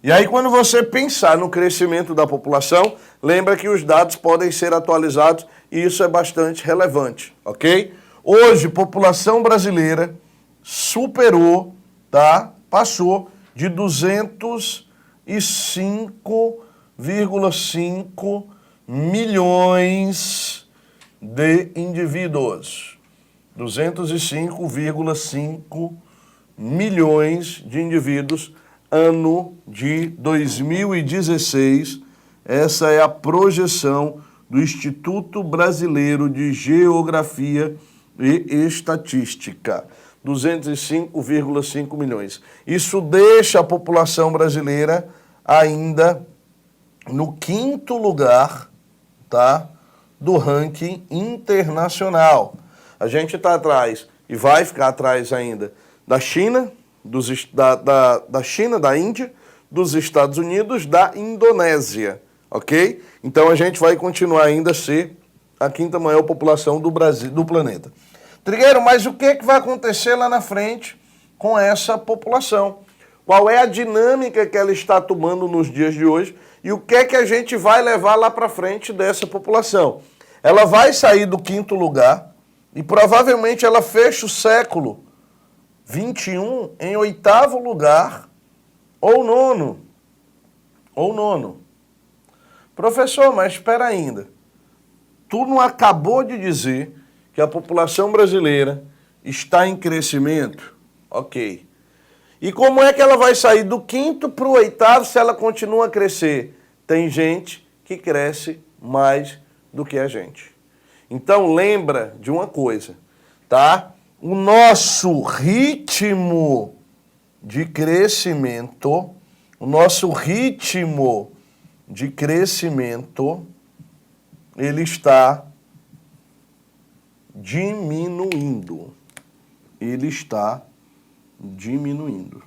A: E aí, quando você pensar no crescimento da população, lembra que os dados podem ser atualizados e isso é bastante relevante, ok? Hoje, população brasileira superou, tá? Passou de 205,5 milhões de indivíduos. 205,5 milhões de indivíduos, ano de 2016. Essa é a projeção do Instituto Brasileiro de Geografia e Estatística. 205,5 milhões. Isso deixa a população brasileira ainda no 5º lugar, tá, do ranking internacional. A gente está atrás, e vai ficar atrás ainda, da China, da China, da Índia, dos Estados Unidos, da Indonésia, ok? Então a gente vai continuar ainda a ser a 5ª maior população do Brasil, do planeta. Trigueiro, mas o que vai acontecer lá na frente com essa população? Qual é a dinâmica que ela está tomando nos dias de hoje e o que é que a gente vai levar lá para frente dessa população? Ela vai sair do 5º lugar e provavelmente ela fecha o século 21 em 8º lugar ou 9º. Ou 9º. Professor, mas espera ainda. Tu não acabou de dizer que a população brasileira está em crescimento? Ok. E como é que ela vai sair do 5º para o 8º se ela continua a crescer? Tem gente que cresce mais do que a gente. Então lembra de uma coisa, tá? O nosso ritmo de crescimento, ele está diminuindo. Ele está diminuindo.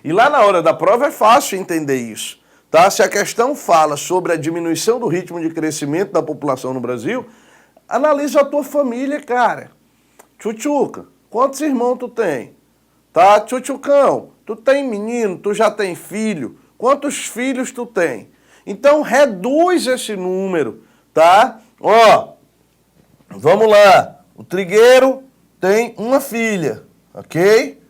A: E lá na hora da prova é fácil entender isso, tá? Se a questão fala sobre a diminuição do ritmo de crescimento da população no Brasil, analisa a tua família, cara. Tchutchuca, quantos irmãos tu tem? Tá, tchutchucão, tu tem menino, tu já tem filho? Quantos filhos tu tem? Então reduz esse número, tá? Ó, vamos lá. O Trigueiro tem uma filha, ok?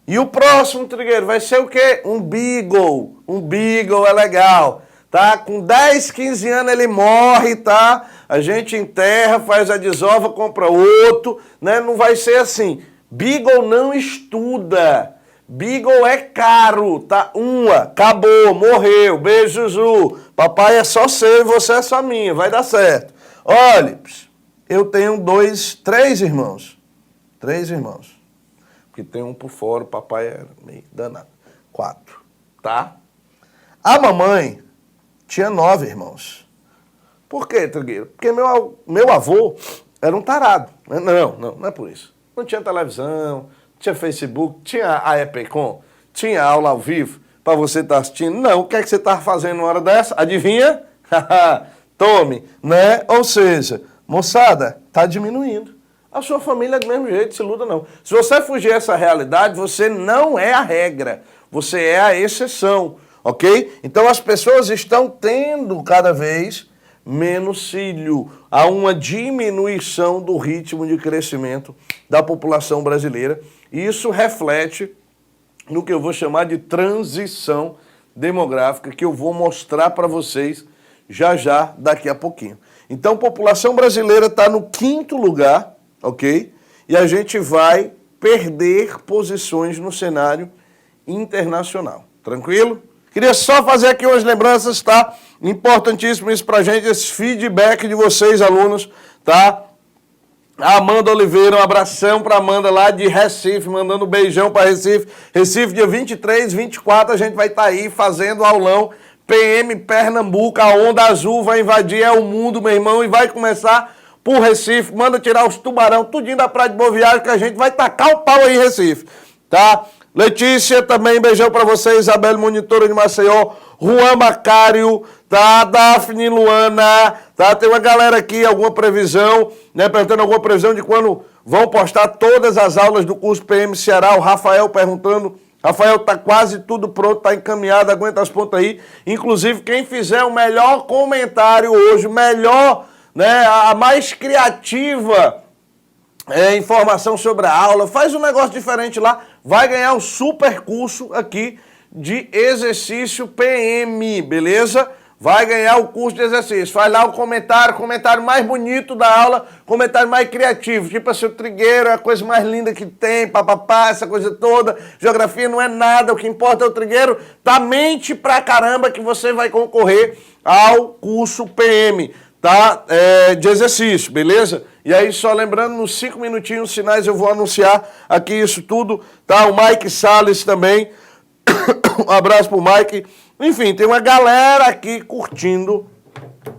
A: E o próximo Trigueiro vai ser o quê? Um Beagle. Um Beagle é legal, tá? Com 10, 15 anos ele morre, tá? A gente enterra, faz a desova, compra outro, né? Não vai ser assim. Beagle não estuda. Beagle é caro, tá? Acabou, morreu, beijo, Zuzu. Papai é só seu e você é só minha, vai dar certo. Olha, eu tenho 3 irmãos. 3 irmãos. Porque tem um por fora, o papai é meio danado. 4, tá? A mamãe tinha 9 irmãos. Por quê, Trigueiro? Porque meu avô era um tarado. Não é por isso. Não tinha televisão, tinha Facebook, tinha a EPCOM, tinha aula ao vivo para você estar assistindo. Não, o que é que você está fazendo numa hora dessa? Adivinha? Tome, né? Ou seja, moçada, está diminuindo. A sua família é do mesmo jeito, se iluda não. Se você fugir dessa realidade, você não é a regra, você é a exceção, ok? Então as pessoas estão tendo cada vez menos filho. Há uma diminuição do ritmo de crescimento da população brasileira. E isso reflete no que eu vou chamar de transição demográfica, que eu vou mostrar para vocês já daqui a pouquinho. Então, a população brasileira está no 5º lugar, ok? E a gente vai perder posições no cenário internacional. Tranquilo? Queria só fazer aqui umas lembranças, tá? Importantíssimo isso pra gente, esse feedback de vocês, alunos, tá? A Amanda Oliveira, um abração pra Amanda lá de Recife, mandando um beijão pra Recife. Recife, dia 23, 24, a gente vai estar aí fazendo aulão PM Pernambuco, a onda azul vai invadir o mundo, meu irmão, e vai começar por Recife. Manda tirar os tubarão, tudinho da Praia de Boa Viagem, que a gente vai tacar o pau aí em Recife, tá? Letícia, também beijão pra você, Isabelle Monitora de Maceió, Juan Macário, tá? Daphne Luana, tá? Tem uma galera aqui, alguma previsão, né? Perguntando alguma previsão de quando vão postar todas as aulas do curso PM Ceará. O Rafael perguntando. Rafael, tá quase tudo pronto, tá encaminhado, aguenta as pontas aí. Inclusive, quem fizer o melhor comentário hoje, melhor, né? A mais criativa informação sobre a aula, faz um negócio diferente lá, vai ganhar um super curso aqui de exercício PM, beleza? Vai ganhar o curso de exercício. Faz lá o comentário mais bonito da aula, comentário mais criativo. Tipo assim, o trigueiro é a coisa mais linda que tem, papapá, essa coisa toda. Geografia não é nada, o que importa é o trigueiro. Tá mente pra caramba que você vai concorrer ao curso PM, tá? De exercício, beleza? E aí, só lembrando, nos 5 minutinhos finais eu vou anunciar aqui isso tudo, tá? O Mike Salles também. Um abraço pro Mike. Enfim, tem uma galera aqui curtindo,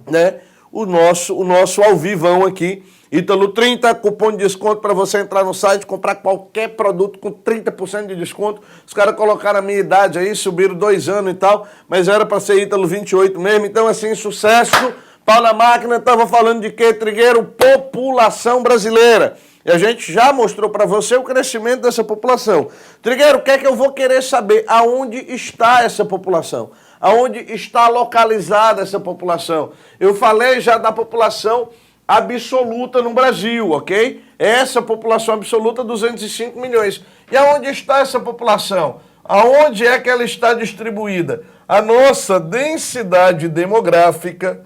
A: né, o nosso ao vivão aqui. Ítalo 30, cupom de desconto para você entrar no site, comprar qualquer produto com 30% de desconto. Os caras colocaram a minha idade aí, subiram 2 anos e tal, mas era para ser Ítalo 28 mesmo. Então, assim, sucesso. Pau na máquina, estava falando de quê, Trigueiro? População brasileira. E a gente já mostrou para você o crescimento dessa população. Trigueiro, o que é que eu vou querer saber? Aonde está essa população? Aonde está localizada essa população? Eu falei já da população absoluta no Brasil, ok? Essa população absoluta, 205 milhões. E aonde está essa população? Aonde é que ela está distribuída? A nossa densidade demográfica,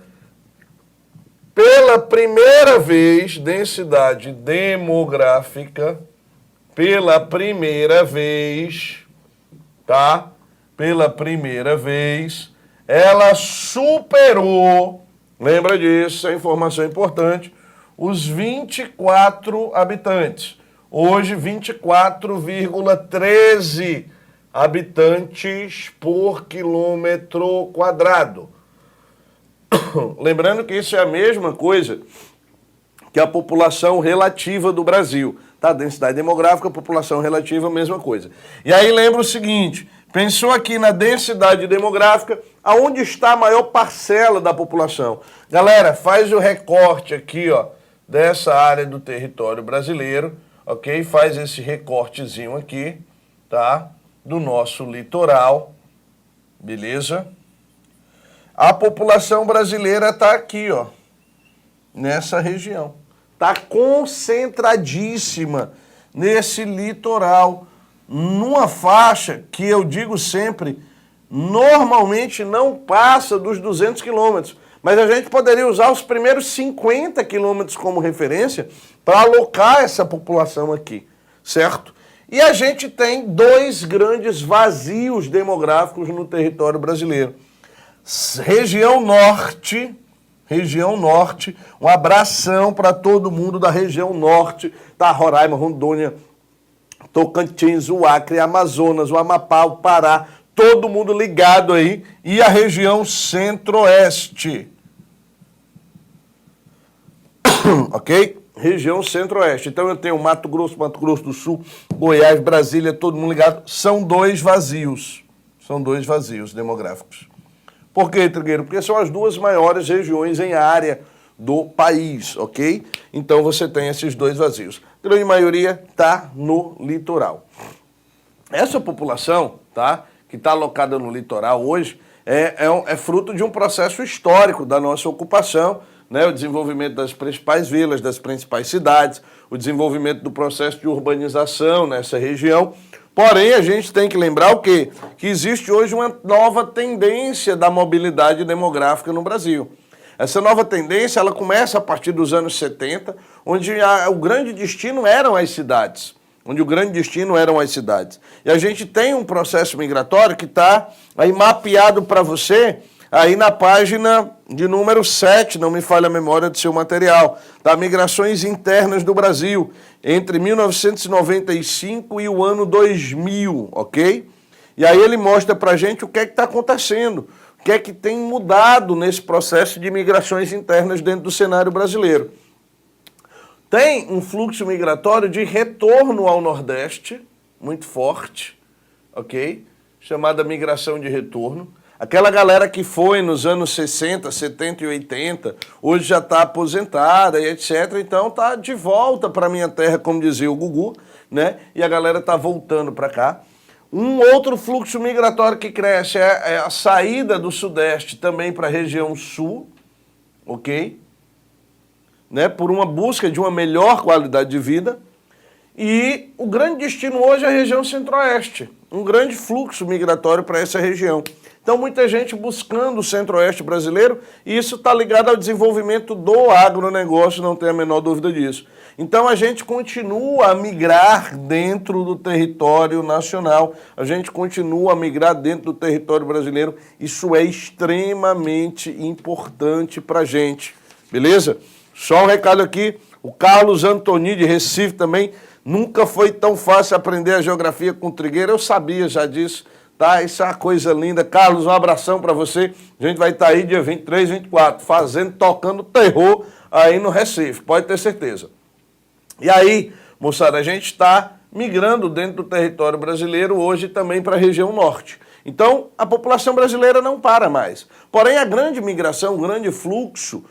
A: pela primeira vez, densidade demográfica, pela primeira vez, tá? Pela primeira vez, ela superou, lembra disso, é informação importante, os 24 habitantes. Hoje, 24,13 habitantes por quilômetro quadrado. Lembrando que isso é a mesma coisa que a população relativa do Brasil. Tá? Densidade demográfica, população relativa, mesma coisa. E aí lembra o seguinte, pensou aqui na densidade demográfica, aonde está a maior parcela da população? Galera, faz o recorte aqui, ó, dessa área do território brasileiro, ok? Faz esse recortezinho aqui, tá? Do nosso litoral, beleza? A população brasileira está aqui, ó, nessa região. Está concentradíssima nesse litoral, numa faixa que eu digo sempre, normalmente não passa dos 200 quilômetros. Mas a gente poderia usar os primeiros 50 quilômetros como referência para alocar essa população aqui, certo? E a gente tem 2 grandes vazios demográficos no território brasileiro. Região Norte, um abração para todo mundo da região Norte, tá? Roraima, Rondônia, Tocantins, o Acre, Amazonas, o Amapá, o Pará, todo mundo ligado aí, e a região Centro-Oeste, ok? Região Centro-Oeste. Então eu tenho Mato Grosso do Sul, Goiás, Brasília, todo mundo ligado, são 2 vazios demográficos. Por quê, Trigueiro? Porque são as 2 maiores regiões em área do país, ok? Então você tem esses 2 vazios. A grande maioria está no litoral. Essa população, tá, que está alocada no litoral hoje é fruto de um processo histórico da nossa ocupação, né? O desenvolvimento das principais vilas, das principais cidades, o desenvolvimento do processo de urbanização nessa região. Porém, a gente tem que lembrar o quê? Que existe hoje uma nova tendência da mobilidade demográfica no Brasil. Essa nova tendência, ela começa a partir dos anos 70, onde o grande destino eram as cidades. E a gente tem um processo migratório que está aí mapeado para você, aí na página de número 7, não me falha a memória do seu material, tá? Migrações internas do Brasil, entre 1995 e o ano 2000, ok? E aí ele mostra para a gente o que é que está acontecendo, o que é que tem mudado nesse processo de migrações internas dentro do cenário brasileiro. Tem um fluxo migratório de retorno ao Nordeste, muito forte, ok? Chamada migração de retorno. Aquela galera que foi nos anos 60, 70 e 80, hoje já está aposentada e etc. Então está de volta para a minha terra, como dizia o Gugu, né? E a galera está voltando para cá. Um outro fluxo migratório que cresce é a saída do Sudeste também para a região Sul, ok? Né? Por uma busca de uma melhor qualidade de vida. E o grande destino hoje é a região Centro-Oeste, um grande fluxo migratório para essa região. Então, muita gente buscando o Centro-Oeste brasileiro, e isso está ligado ao desenvolvimento do agronegócio, não tem a menor dúvida disso. Então, a gente continua a migrar dentro do território nacional, a gente continua a migrar dentro do território brasileiro, isso é extremamente importante para a gente, beleza? Só um recado aqui, o Carlos Antoni de Recife também, nunca foi tão fácil aprender a geografia com Trigueiro, eu sabia já disso. Tá, isso é uma coisa linda. Carlos, um abração para você. A gente vai estar aí dia 23, 24, tocando terror aí no Recife, pode ter certeza. E aí, moçada, a gente está migrando dentro do território brasileiro hoje também para a região norte. Então, a população brasileira não para mais. Porém, a grande migração, o grande fluxo,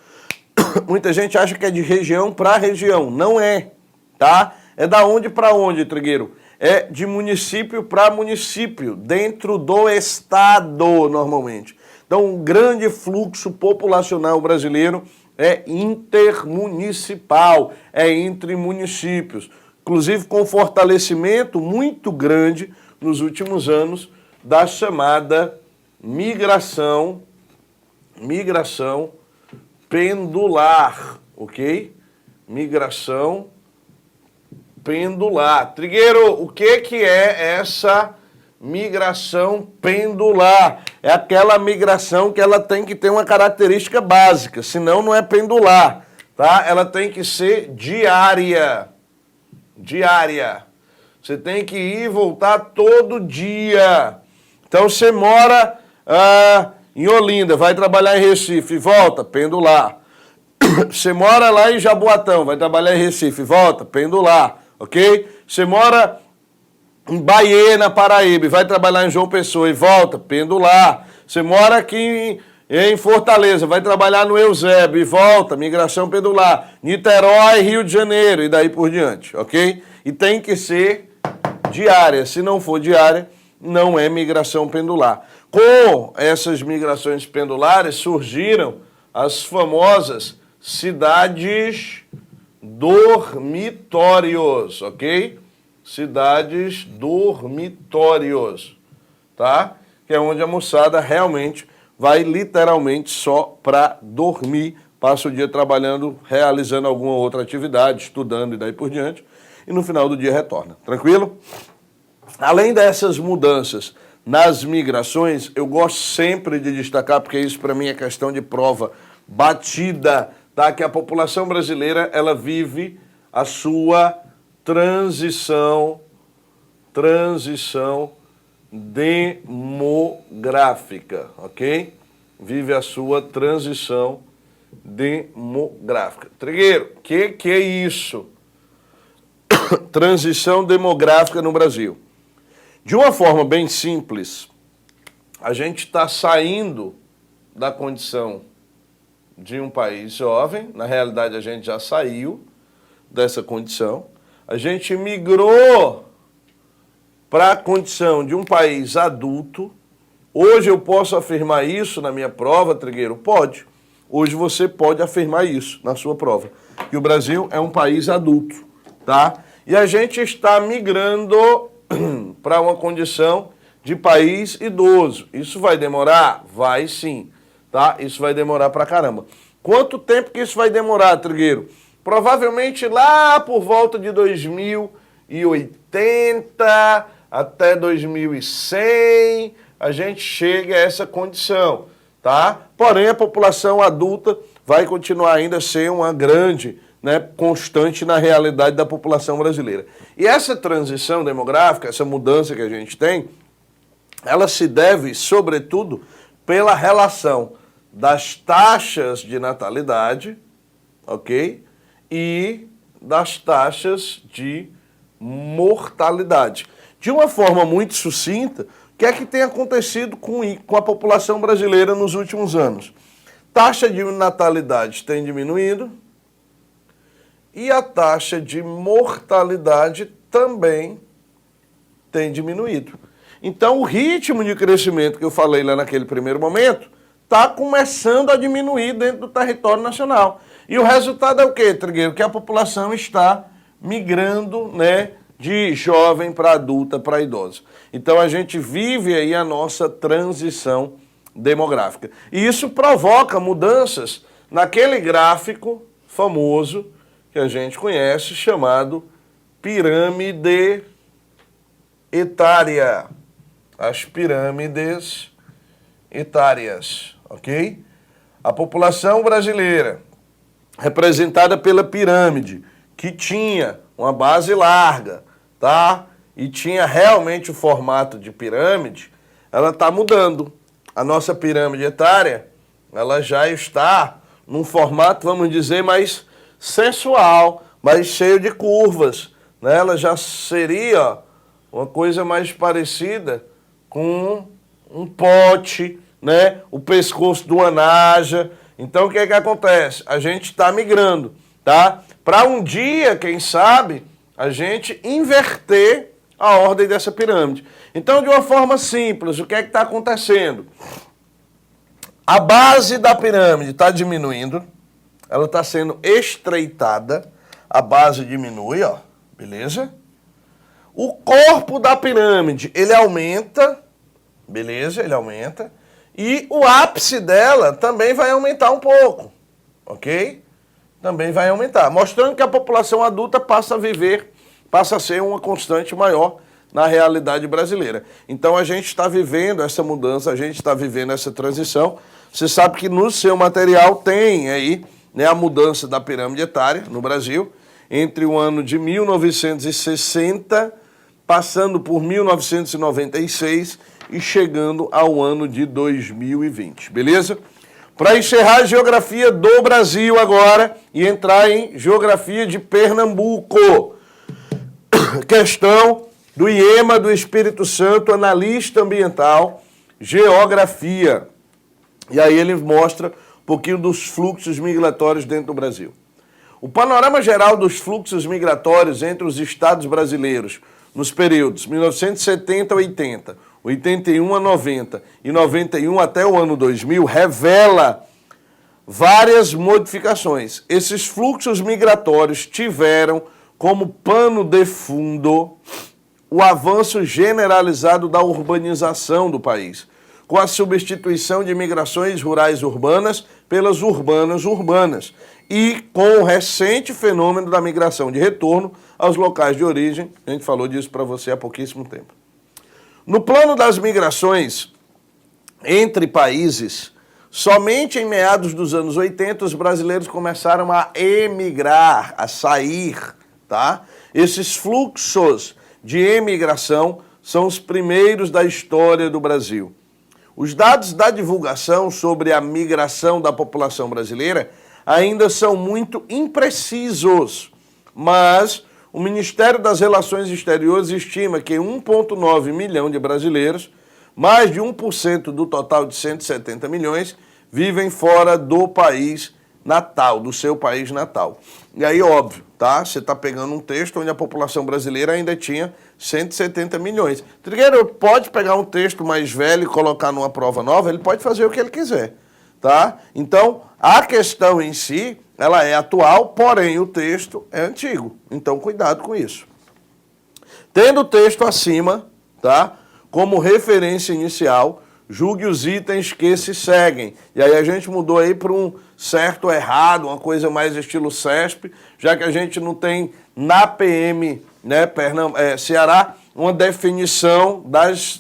A: muita gente acha que é de região para região. Não é, tá? É da onde para onde, Trigueiro? É de município para município, dentro do estado, normalmente. Então, um grande fluxo populacional brasileiro é intermunicipal, é entre municípios. Inclusive com fortalecimento muito grande nos últimos anos da chamada migração pendular, ok? Migração pendular. Trigueiro, o que é essa migração pendular? É aquela migração que ela tem que ter uma característica básica, senão não é pendular, tá? Ela tem que ser diária. Diária. Você tem que ir e voltar todo dia. Então você mora em Olinda, vai trabalhar em Recife, volta, pendular. Você mora lá em Jaboatão, vai trabalhar em Recife, volta, pendular. Ok? Você mora em Bahia, na Paraíba, e vai trabalhar em João Pessoa e volta, pendular. Você mora aqui em Fortaleza, vai trabalhar no Eusébio e volta, migração pendular. Niterói, Rio de Janeiro e daí por diante, ok? E tem que ser diária. Se não for diária, não é migração pendular. Com essas migrações pendulares surgiram as famosas cidades dormitórios, ok? Cidades dormitórios, tá? Que é onde a moçada realmente vai literalmente só para dormir, passa o dia trabalhando, realizando alguma outra atividade, estudando e daí por diante, e no final do dia retorna, tranquilo? Além dessas mudanças nas migrações, eu gosto sempre de destacar, porque isso para mim é questão de prova batida, tá? Que a população brasileira ela vive a sua transição demográfica, ok? Vive a sua transição demográfica. Trigueiro, que é isso? Transição demográfica no Brasil. De uma forma bem simples, a gente está saindo da condição de um país jovem, na realidade a gente já saiu dessa condição, a gente migrou para a condição de um país adulto. Hoje eu posso afirmar isso na minha prova, Trigueiro? Pode. Hoje você pode afirmar isso na sua prova, que o Brasil é um país adulto, tá? E a gente está migrando para uma condição de país idoso. Isso vai demorar? Vai sim. Tá? Isso vai demorar pra caramba. Quanto tempo que isso vai demorar, Trigueiro? Provavelmente lá por volta de 2080 até 2100 a gente chega a essa condição, tá? Porém, a população adulta vai continuar ainda a ser uma grande, né, constante na realidade da população brasileira. E essa transição demográfica, essa mudança que a gente tem, ela se deve, sobretudo, pela relação das taxas de natalidade, ok? E das taxas de mortalidade. De uma forma muito sucinta, o que é que tem acontecido com a população brasileira nos últimos anos? Taxa de natalidade tem diminuído e a taxa de mortalidade também tem diminuído. Então, o ritmo de crescimento que eu falei lá naquele primeiro momento está começando a diminuir dentro do território nacional. E o resultado é o quê, Trigueiro? Que a população está migrando, né, de jovem para adulta para idosa. Então, a gente vive aí a nossa transição demográfica. E isso provoca mudanças naquele gráfico famoso que a gente conhece, chamado pirâmide etária. As pirâmides etárias, ok? A população brasileira, representada pela pirâmide, que tinha uma base larga, tá? E tinha realmente o formato de pirâmide, ela está mudando. A nossa pirâmide etária, ela já está num formato, vamos dizer, mais sensual, mais cheio de curvas, né? Ela já seria uma coisa mais parecida com um pote, né? O pescoço de uma naja. Então, o que é que acontece? A gente está migrando, tá? Para um dia, quem sabe, a gente inverter a ordem dessa pirâmide. Então, de uma forma simples, o que é que está acontecendo? A base da pirâmide está diminuindo, ela está sendo estreitada, a base diminui, ó, beleza? O corpo da pirâmide, ele aumenta, beleza, ele aumenta, e o ápice dela também vai aumentar um pouco, ok? Também vai aumentar, mostrando que a população adulta passa a ser uma constante maior na realidade brasileira. Então a gente está vivendo essa mudança, a gente está vivendo essa transição. Você sabe que no seu material tem aí, né, a mudança da pirâmide etária no Brasil, entre o ano de 1960, passando por 1996 e chegando ao ano de 2020, beleza? Para encerrar a geografia do Brasil agora e entrar em geografia de Pernambuco. Questão do IEMA do Espírito Santo, analista ambiental, geografia. E aí ele mostra um pouquinho dos fluxos migratórios dentro do Brasil. O panorama geral dos fluxos migratórios entre os estados brasileiros nos períodos 1970 a 80, 81 a 90 e 91 até o ano 2000 revela várias modificações. Esses fluxos migratórios tiveram como pano de fundo o avanço generalizado da urbanização do país, com a substituição de migrações rurais urbanas pelas urbanas e com o recente fenômeno da migração de retorno aos locais de origem. A gente falou disso para você há pouquíssimo tempo. No plano das migrações entre países, somente em meados dos anos 80 os brasileiros começaram a emigrar, a sair, tá? Esses fluxos de emigração são os primeiros da história do Brasil. Os dados da divulgação sobre a migração da população brasileira ainda são muito imprecisos, mas o Ministério das Relações Exteriores estima que 1,9 milhão de brasileiros, mais de 1% do total de 170 milhões, vivem fora do país natal, do seu país natal. E aí, óbvio, tá? Você está pegando um texto onde a população brasileira ainda tinha 170 milhões. Trigueiro pode pegar um texto mais velho e colocar numa prova nova, ele pode fazer o que ele quiser, tá? Então, a questão em si, ela é atual, porém o texto é antigo. Então, cuidado com isso. Tendo o texto acima, tá? Como referência inicial, julgue os itens que se seguem. E aí a gente mudou aí para um certo ou errado, uma coisa mais estilo CESP, já que a gente não tem na PM, né, Ceará, uma definição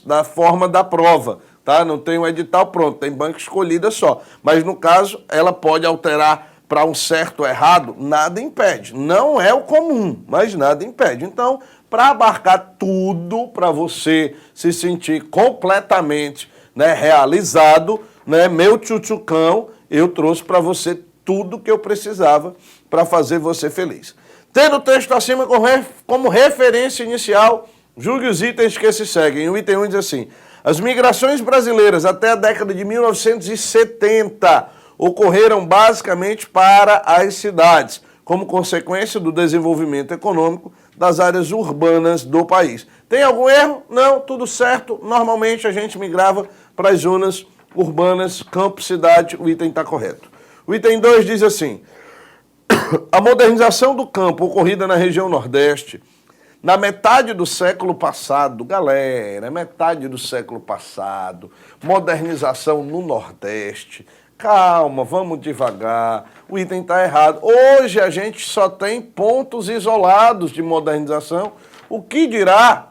A: da forma da prova. Tá? Não tem um edital pronto, tem banca escolhida só. Mas no caso, ela pode alterar para um certo ou errado, nada impede. Não é o comum, mas nada impede. Então, para abarcar tudo, para você se sentir completamente, né, realizado, né, meu tchutchucão, eu trouxe para você tudo que eu precisava para fazer você feliz. Tendo o texto acima como referência inicial, julgue os itens que se seguem. O item 1 diz assim: as migrações brasileiras até a década de 1970 ocorreram basicamente para as cidades, como consequência do desenvolvimento econômico das áreas urbanas do país. Tem algum erro? Não, tudo certo. Normalmente a gente migrava para as zonas urbanas, campo, cidade, o item está correto. O item 2 diz assim: a modernização do campo ocorrida na região Nordeste na metade do século passado, galera, metade do século passado, modernização no Nordeste. Calma, vamos devagar, o item está errado. Hoje a gente só tem pontos isolados de modernização, o que dirá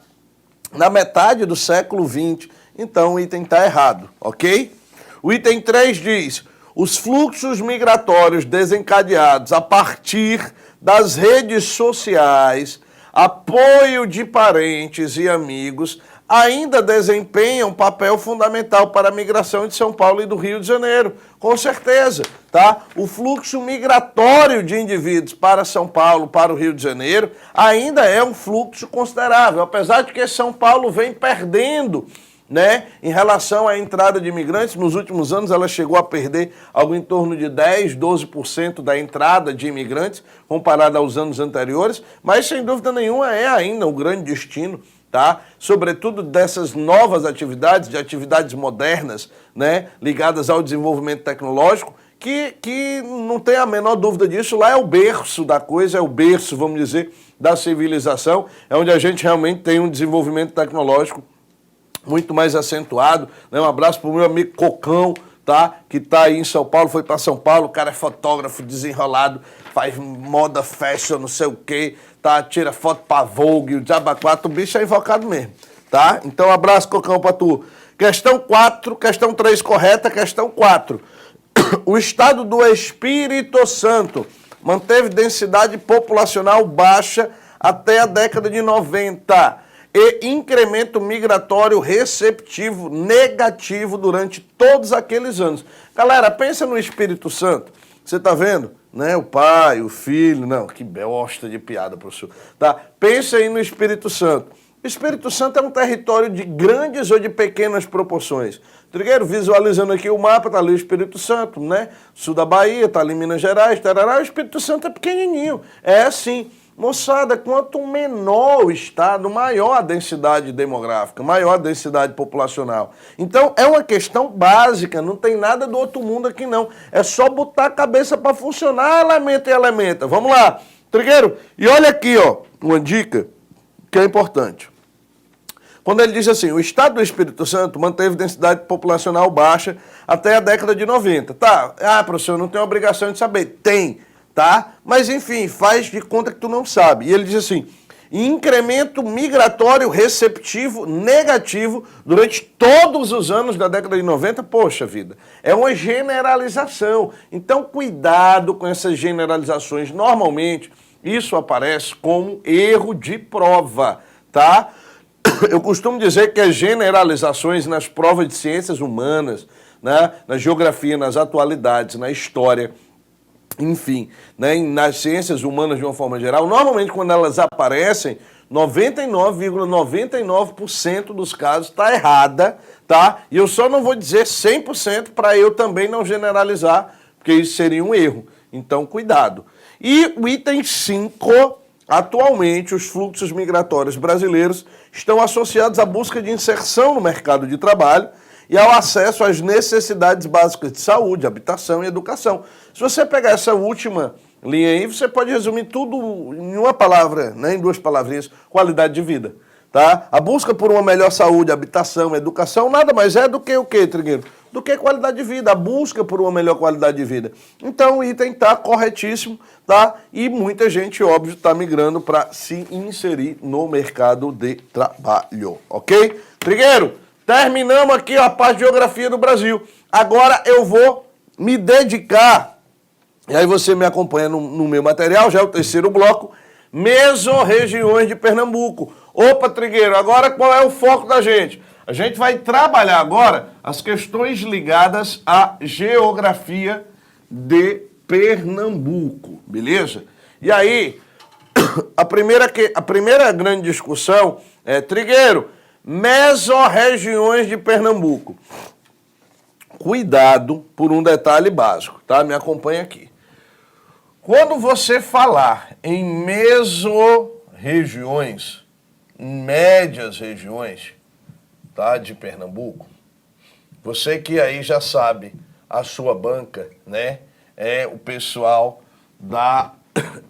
A: na metade do século XX. Então o item está errado, ok? O item 3 diz: os fluxos migratórios desencadeados a partir das redes sociais, apoio de parentes e amigos, ainda desempenham papel fundamental para a migração de São Paulo e do Rio de Janeiro. Com certeza, tá? O fluxo migratório de indivíduos para São Paulo, para o Rio de Janeiro, ainda é um fluxo considerável, apesar de que São Paulo vem perdendo, né, em relação à entrada de imigrantes. Nos últimos anos ela chegou a perder algo em torno de 10, 12% da entrada de imigrantes, comparado aos anos anteriores, mas sem dúvida nenhuma é ainda um grande destino, tá? Sobretudo dessas novas atividades, de atividades modernas, né, ligadas ao desenvolvimento tecnológico, que não tem a menor dúvida disso. Lá é o berço da coisa, é o berço, vamos dizer, da civilização, é onde a gente realmente tem um desenvolvimento tecnológico muito mais acentuado, né? Um abraço para o meu amigo Cocão, tá? Que está aí em São Paulo, foi para São Paulo, o cara é fotógrafo desenrolado, faz moda, fashion, não sei o quê, tá? Tira foto para Vogue, o Diaba 4, o bicho é invocado mesmo, tá? Então, um abraço, Cocão, para tu. Questão 4, questão 3 correta, questão 4. O estado do Espírito Santo manteve densidade populacional baixa até a década de 90 e incremento migratório receptivo negativo durante todos aqueles anos. Galera, pensa no Espírito Santo. Você está vendo? Né? O pai, o filho, não, que bosta de piada, professor. Tá? Pensa aí no Espírito Santo. O Espírito Santo é um território de grandes ou de pequenas proporções. Trigueiro, visualizando aqui o mapa, tá ali o Espírito Santo, né? Sul da Bahia, tá ali Minas Gerais, tarará, o Espírito Santo é pequenininho. É assim. Moçada, quanto menor o estado, maior a densidade demográfica, maior a densidade populacional. Então, é uma questão básica, não tem nada do outro mundo aqui não. É só botar a cabeça para funcionar, elemento e elementa. Vamos lá, Trigueiro, e olha aqui, ó, uma dica que é importante. Quando ele diz assim: o estado do Espírito Santo manteve densidade populacional baixa até a década de 90. Tá, professor, não tem obrigação de saber. Tem. Tá? Mas, enfim, faz de conta que tu não sabe. E ele diz assim: incremento migratório receptivo negativo durante todos os anos da década de 90. Poxa vida, é uma generalização. Então, cuidado com essas generalizações. Normalmente, isso aparece como erro de prova, tá? Eu costumo dizer que as generalizações nas provas de ciências humanas, né, na geografia, nas atualidades, na história, enfim, né, nas ciências humanas de uma forma geral, normalmente quando elas aparecem, 99,99% dos casos está errada, tá? E eu só não vou dizer 100% para eu também não generalizar, porque isso seria um erro. Então, cuidado. E o item 5, atualmente os fluxos migratórios brasileiros estão associados à busca de inserção no mercado de trabalho e ao acesso às necessidades básicas de saúde, habitação e educação. Se você pegar essa última linha aí, você pode resumir tudo em uma palavra, né, em duas palavrinhas: qualidade de vida. tá? A busca por uma melhor saúde, habitação, educação, nada mais é do que o quê, Trigueiro? Do que qualidade de vida, a busca por uma melhor qualidade de vida. Então o item está corretíssimo, tá? E muita gente, óbvio, está migrando para se inserir no mercado de trabalho, ok? Trigueiro, terminamos aqui a parte de geografia do Brasil. Agora eu vou me dedicar, e aí você me acompanha no meu material, já é o terceiro bloco, mesorregiões de Pernambuco. Opa, Trigueiro, agora qual é o foco da gente? A gente vai trabalhar agora as questões ligadas à geografia de Pernambuco, beleza? E aí, a primeira grande discussão é, Trigueiro, mesorregiões de Pernambuco. Cuidado por um detalhe básico, tá? Me acompanha aqui. Quando você falar em mesorregiões, médias regiões, tá, de Pernambuco, você que aí já sabe, a sua banca, né, é o pessoal da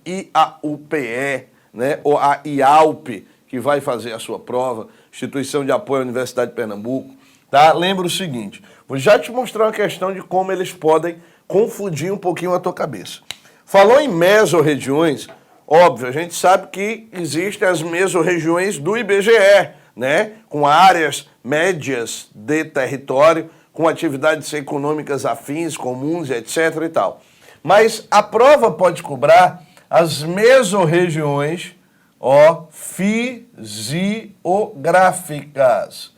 A: IAUPE, né, ou a IAUP, que vai fazer a sua prova, Instituição de Apoio à Universidade de Pernambuco, tá? Lembra o seguinte, vou já te mostrar uma questão de como eles podem confundir um pouquinho a tua cabeça. Falou em mesorregiões, óbvio, a gente sabe que existem as mesorregiões do IBGE, né? Com áreas médias de território, com atividades econômicas afins, comuns, etc. e tal. Mas a prova pode cobrar as mesorregiões, ó, fisiográficas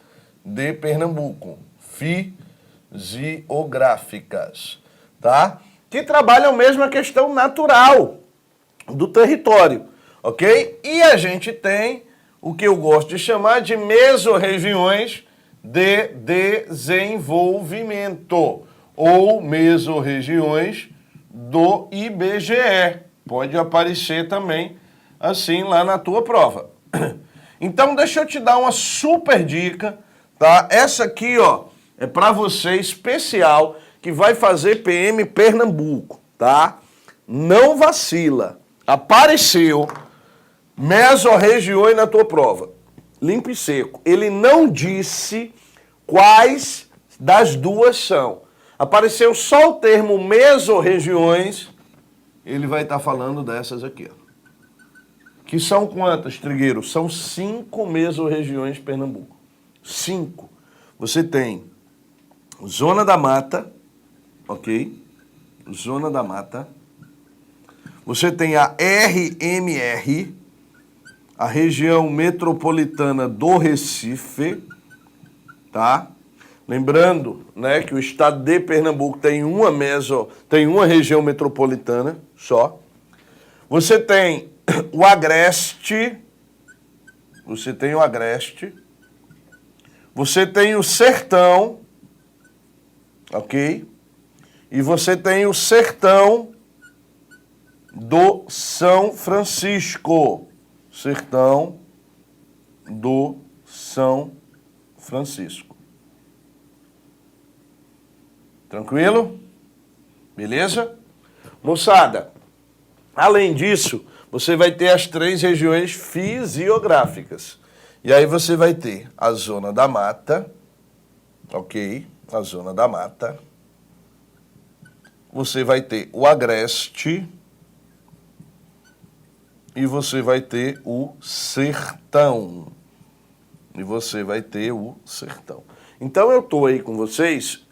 A: de Pernambuco. Fisiográficas, tá? Que trabalham mesmo a questão natural do território, ok? E a gente tem o que eu gosto de chamar de mesorregiões de desenvolvimento ou mesorregiões do IBGE. Pode aparecer também assim lá na tua prova. Então deixa eu te dar uma super dica, tá? Essa aqui, ó, é para você especial que vai fazer PM Pernambuco, tá? Não vacila. Apareceu mesorregiões na tua prova. Limpo e seco. Ele não disse quais das duas são. Apareceu só o termo mesorregiões, ele vai estar falando dessas aqui, ó. Que são quantas, Trigueiro? São 5 mesorregiões de Pernambuco. 5. Você tem Zona da Mata, ok? Zona da Mata. Você tem a RMR, a região metropolitana do Recife, tá? Lembrando, né, que o estado de Pernambuco tem uma região metropolitana só. Você tem o Agreste, você tem o Sertão, ok? E você tem o Sertão do São Francisco. Sertão do São Francisco. Tranquilo? Beleza? Moçada, além disso, você vai ter as 3 regiões fisiográficas. E aí você vai ter a Zona da Mata, ok? A Zona da Mata. Você vai ter o Agreste. E você vai ter o Sertão. Então eu estou aí com vocês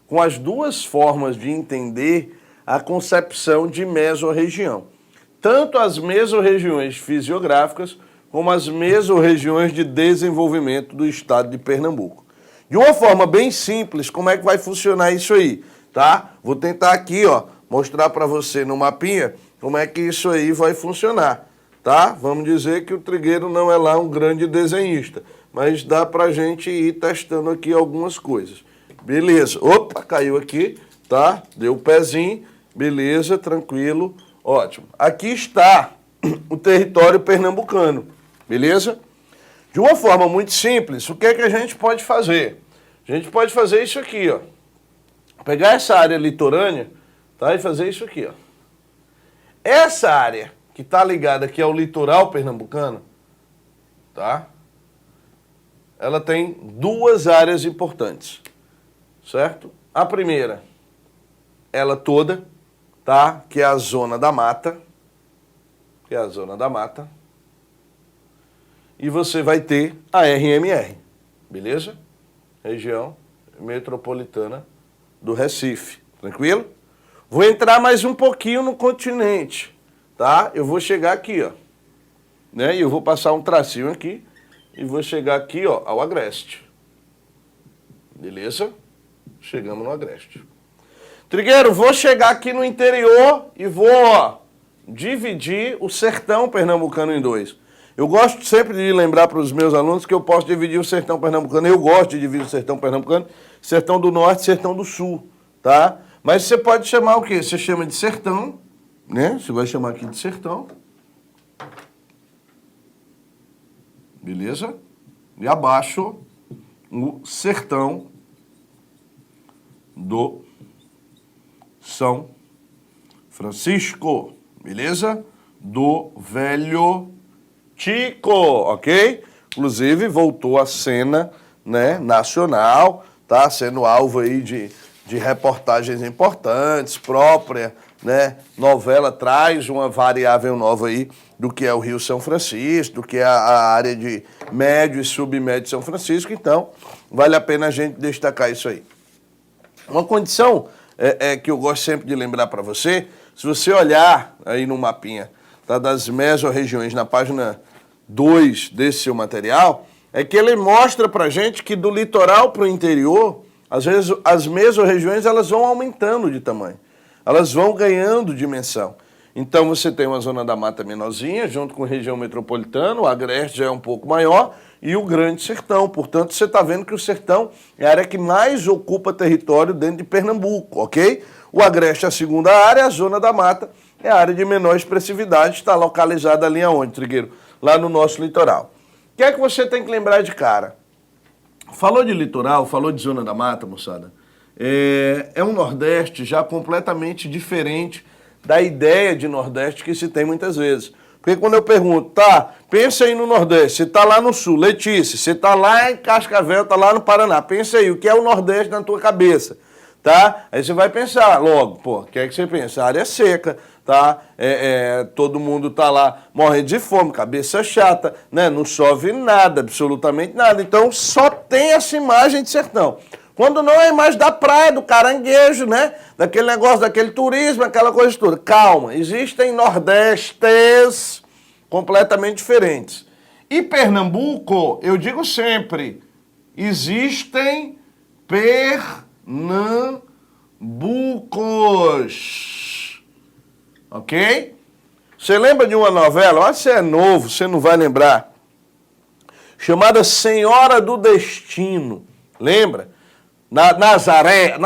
A: com as duas formas de entender a concepção de mesorregião. Tanto as mesorregiões fisiográficas como as mesorregiões de desenvolvimento do estado de Pernambuco. De uma forma bem simples, como é que vai funcionar isso aí, tá? Vou tentar aqui, ó, mostrar para você no mapinha como é que isso aí vai funcionar, tá? Vamos dizer que o Trigueiro não é lá um grande desenhista, mas dá pra gente ir testando aqui algumas coisas. Beleza, opa, caiu aqui, tá? Deu o pezinho, beleza, tranquilo, ótimo. Aqui está o território pernambucano, beleza? De uma forma muito simples, o que é que a gente pode fazer? A gente pode fazer isso aqui, ó. Pegar essa área litorânea, tá? E fazer isso aqui, ó. Essa área que está ligada aqui ao litoral pernambucano, tá? ela tem duas áreas importantes, certo? A primeira, ela toda, tá? Que é a zona da mata, e você vai ter a RMR, beleza? Região Metropolitana do Recife, tranquilo? Vou entrar mais um pouquinho no continente, tá? Eu vou chegar aqui, ó, né? E eu vou passar um tracinho aqui e vou chegar aqui, ó, ao Agreste. Beleza? Chegamos no Agreste. Trigueiro, vou chegar aqui no interior e vou, ó, dividir o sertão pernambucano em dois. Eu gosto sempre de lembrar para os meus alunos que eu posso dividir o sertão pernambucano. Eu gosto de dividir o sertão pernambucano, sertão do norte e sertão do sul, tá? Mas você pode chamar o quê? Você chama de sertão, né? Você vai chamar aqui de sertão. Beleza? E abaixo, o sertão do São Francisco. Beleza? Do Velho Chico, ok? Inclusive, voltou à cena, né, nacional, tá? Sendo alvo aí de reportagens importantes, própria, né? Novela traz uma variável nova aí do que é o Rio São Francisco, do que é a área de médio e submédio de São Francisco. Então, vale a pena a gente destacar isso aí. Uma condição que eu gosto sempre de lembrar para você, se você olhar aí no mapinha, tá, das mesorregiões, na página 2 desse seu material, é que ele mostra pra gente que do litoral para o interior, às vezes as mesorregiões elas vão aumentando de tamanho, elas vão ganhando dimensão. Então você tem uma zona da mata menorzinha, junto com a região metropolitana, o Agreste já é um pouco maior, e o Grande Sertão. Portanto, você está vendo que o Sertão é a área que mais ocupa território dentro de Pernambuco, ok? O Agreste é a segunda área, a zona da mata é a área de menor expressividade, está localizada ali aonde, Trigueiro? Lá no nosso litoral. O que é que você tem que lembrar de cara? Falou de litoral, falou de zona da mata, moçada. É um Nordeste já completamente diferente da ideia de Nordeste que se tem muitas vezes. Porque quando eu pergunto, tá, pensa aí no Nordeste, você tá lá no Sul, Letícia, você tá lá em Cascavel, tá lá no Paraná, pensa aí, o que é o Nordeste na tua cabeça, tá? Aí você vai pensar logo, pô, o que é que você pensa? A área é seca, tá? Todo mundo tá lá morrendo de fome, cabeça chata, né? Não chove nada, absolutamente nada. Então só tem essa imagem de sertão. Quando não é a imagem da praia, do caranguejo, né? Daquele negócio, daquele turismo, aquela coisa toda. Calma, existem nordestes completamente diferentes. E Pernambuco, eu digo sempre, existem Pernambucos. Ok? Você lembra de uma novela? Olha, você é novo, você não vai lembrar. Chamada Senhora do Destino. Lembra? Nazaré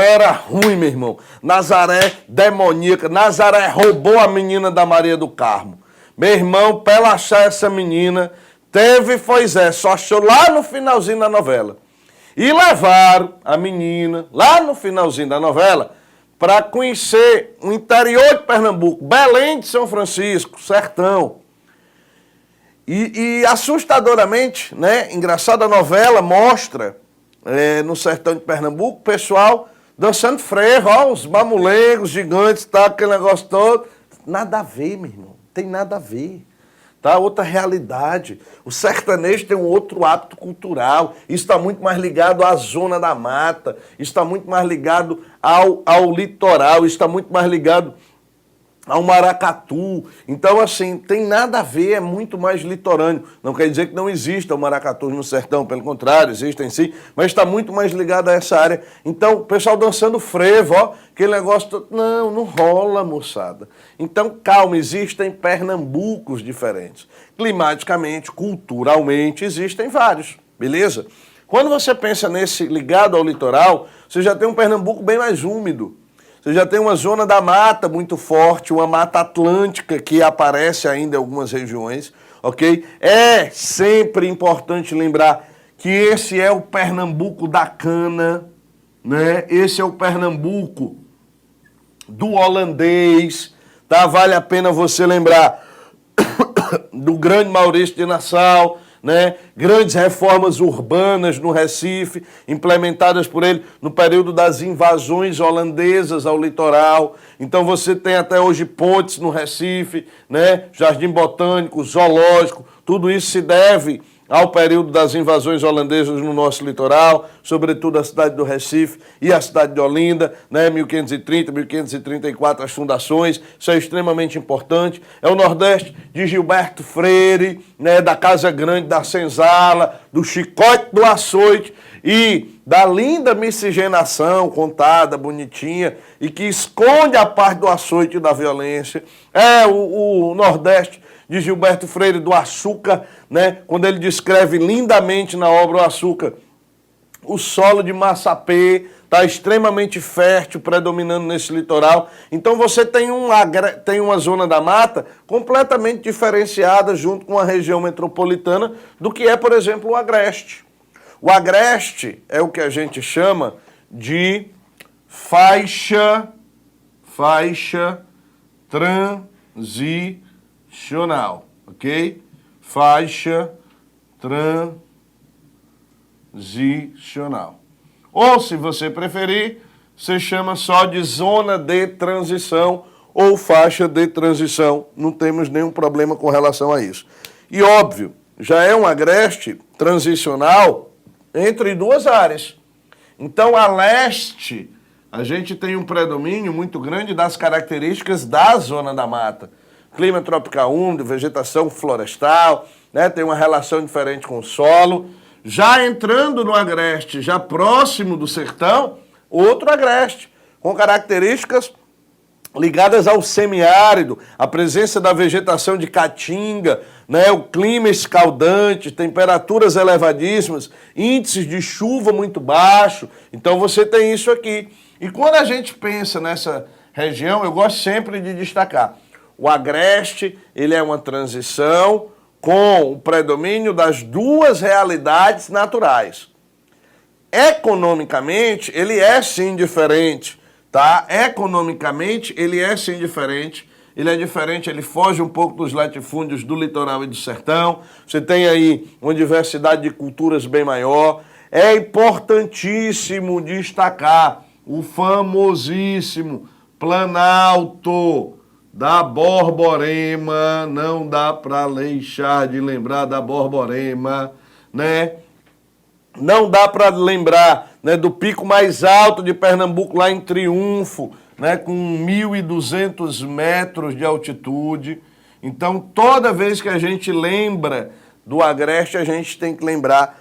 A: era ruim, meu irmão. Nazaré demoníaca. Nazaré roubou a menina da Maria do Carmo. Meu irmão, pra ela achar essa menina, só achou lá no finalzinho da novela. E levaram a menina, lá no finalzinho da novela, para conhecer o interior de Pernambuco, Belém de São Francisco, sertão. E assustadoramente, né, engraçada, a novela mostra no sertão de Pernambuco, o pessoal dançando frevo, ó, os mamulengos gigantes, tá, aquele negócio todo. Nada a ver, meu irmão, tem nada a ver. Tá? Outra realidade. O sertanejo tem um outro hábito cultural. Isso está muito mais ligado à zona da mata, está muito mais ligado ao litoral, está muito mais ligado ao maracatu. Então, assim, tem nada a ver, é muito mais litorâneo. Não quer dizer que não exista o maracatu no sertão, pelo contrário, existem sim, mas está muito mais ligado a essa área. Então, o pessoal dançando frevo, ó, aquele negócio... Não rola, moçada. Então, calma, existem Pernambucos diferentes. Climaticamente, culturalmente, existem vários, beleza? Quando você pensa nesse ligado ao litoral, você já tem um Pernambuco bem mais úmido. Você já tem uma zona da mata muito forte, uma mata atlântica que aparece ainda em algumas regiões, ok? É sempre importante lembrar que esse é o Pernambuco da cana, né? Esse é o Pernambuco do holandês, tá? Vale a pena você lembrar do grande Maurício de Nassau, né? Grandes reformas urbanas no Recife, implementadas por ele no período das invasões holandesas ao litoral. Então você tem até hoje pontes no Recife, né? Jardim Botânico, Zoológico, tudo isso se deve ao período das invasões holandesas no nosso litoral, sobretudo a cidade do Recife e a cidade de Olinda, né, 1530, 1534, as fundações, isso é extremamente importante. É o Nordeste de Gilberto Freire, né, da Casa Grande, da Senzala, do Chicote do Açoite e da linda miscigenação contada, bonitinha, e que esconde a parte do açoite e da violência. É o Nordeste de Gilberto Freire, do açúcar, né? Quando ele descreve lindamente na obra O Açúcar, o solo de Massapê está extremamente fértil, predominando nesse litoral. Então você tem uma zona da mata completamente diferenciada junto com a região metropolitana do que é, por exemplo, o Agreste. O Agreste é o que a gente chama de faixa transicional, ok? Faixa transicional. Ou, se você preferir, você chama só de zona de transição ou faixa de transição. Não temos nenhum problema com relação a isso. E, óbvio, já é um agreste transicional entre duas áreas. Então, a leste, a gente tem um predomínio muito grande das características da zona da mata. Clima tropical úmido, vegetação florestal, né? Tem uma relação diferente com o solo. Já entrando no agreste, já próximo do sertão, outro agreste, com características ligadas ao semiárido, a presença da vegetação de caatinga, né? O clima escaldante, temperaturas elevadíssimas, índices de chuva muito baixo. Então você tem isso aqui. E quando a gente pensa nessa região, eu gosto sempre de destacar, o agreste, ele é uma transição com o predomínio das duas realidades naturais. Economicamente, ele é sim diferente, tá? Economicamente, ele é sim diferente. Ele é diferente, ele foge um pouco dos latifúndios do litoral e do sertão. Você tem aí uma diversidade de culturas bem maior. É importantíssimo destacar o famosíssimo Planalto da Borborema. Não dá para deixar de lembrar da Borborema, né? Não dá para lembrar, né, do pico mais alto de Pernambuco, lá em Triunfo, né, com 1.200 metros de altitude. Então, toda vez que a gente lembra do agreste, a gente tem que lembrar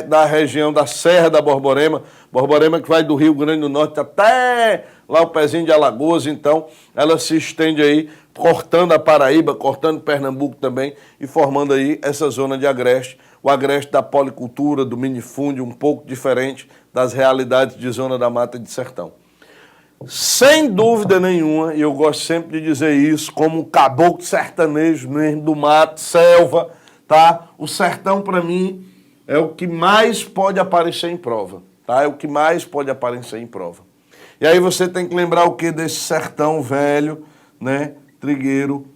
A: da região da Serra da Borborema, Borborema que vai do Rio Grande do Norte até lá o pezinho de Alagoas. Então ela se estende aí, cortando a Paraíba, cortando Pernambuco também e formando aí essa zona de agreste, o agreste da policultura, do minifúndio, um pouco diferente das realidades de zona da mata de sertão. Sem dúvida nenhuma, e eu gosto sempre de dizer isso, como um caboclo sertanejo mesmo, do mato, selva, tá? O sertão, para mim, é o que mais pode aparecer em prova, tá? É o que mais pode aparecer em prova. E aí você tem que lembrar o que desse sertão velho, né, trigueiro,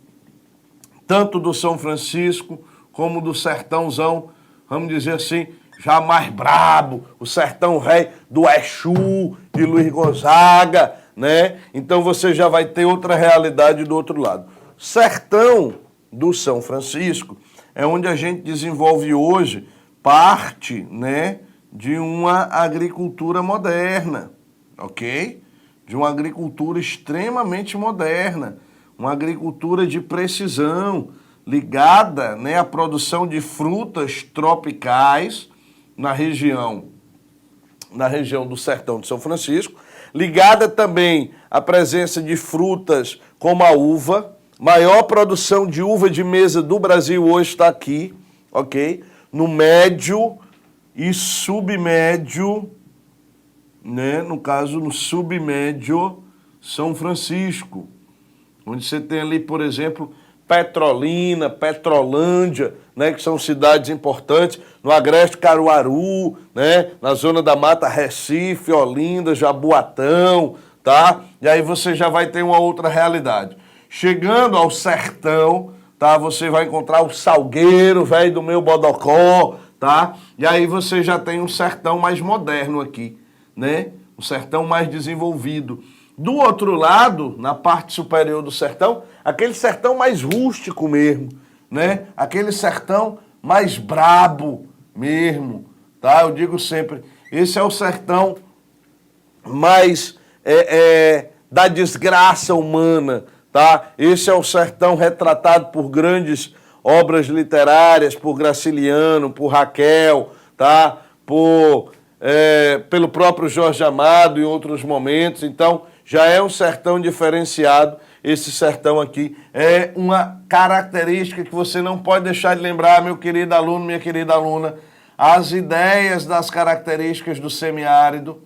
A: tanto do São Francisco como do sertãozão, vamos dizer assim, já mais brabo, o sertão rei do Exu, de Luiz Gonzaga, né? Então você já vai ter outra realidade do outro lado. Sertão do São Francisco é onde a gente desenvolve hoje parte, né, de uma agricultura moderna, ok? De uma agricultura extremamente moderna, uma agricultura de precisão, ligada, né, à produção de frutas tropicais na região do sertão de São Francisco, ligada também à presença de frutas como a uva. Maior produção de uva de mesa do Brasil hoje está aqui, ok? No médio e submédio, né? No caso, no submédio São Francisco, onde você tem ali, por exemplo, Petrolina, Petrolândia, né, que são cidades importantes, no agreste Caruaru, né, na zona da mata Recife, Olinda, Jaboatão, tá? E aí você já vai ter uma outra realidade. Chegando ao sertão, tá? Você vai encontrar o Salgueiro, velho do meu Bodocó, tá? E aí você já tem um sertão mais moderno aqui, né? Um sertão mais desenvolvido. Do outro lado, na parte superior do sertão, aquele sertão mais rústico mesmo, né? Aquele sertão mais brabo mesmo, tá? Eu digo sempre, esse é o sertão mais da desgraça humana, tá? Esse é o sertão retratado por grandes obras literárias, por Graciliano, por Raquel, tá? Pelo próprio Jorge Amado em outros momentos. Então, já é um sertão diferenciado. Esse sertão aqui é uma característica que você não pode deixar de lembrar, meu querido aluno, minha querida aluna, as ideias das características do semiárido,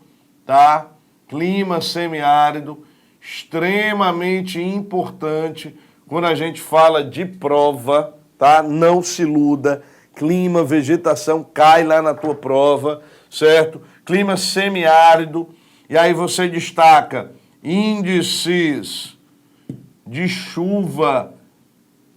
A: tá? Clima semiárido, extremamente importante quando a gente fala de prova, tá? Não se iluda, clima, vegetação cai lá na tua prova, certo? Clima semiárido, e aí você destaca índices de chuva,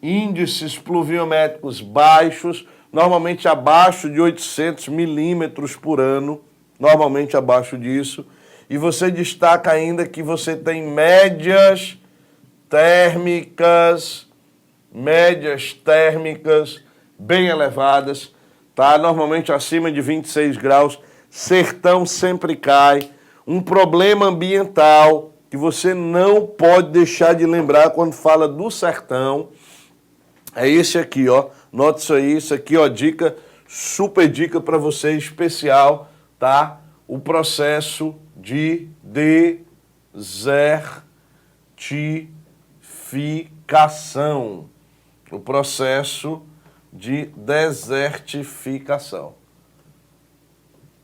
A: índices pluviométricos baixos, normalmente abaixo de 800 milímetros por ano, normalmente abaixo disso. E você destaca ainda que você tem médias térmicas bem elevadas, tá? Normalmente acima de 26 graus, sertão sempre cai. Um problema ambiental que você não pode deixar de lembrar quando fala do sertão é esse aqui, ó. Note isso aqui, ó, dica, super dica para você especial, tá? O processo de desertificação. O processo de desertificação.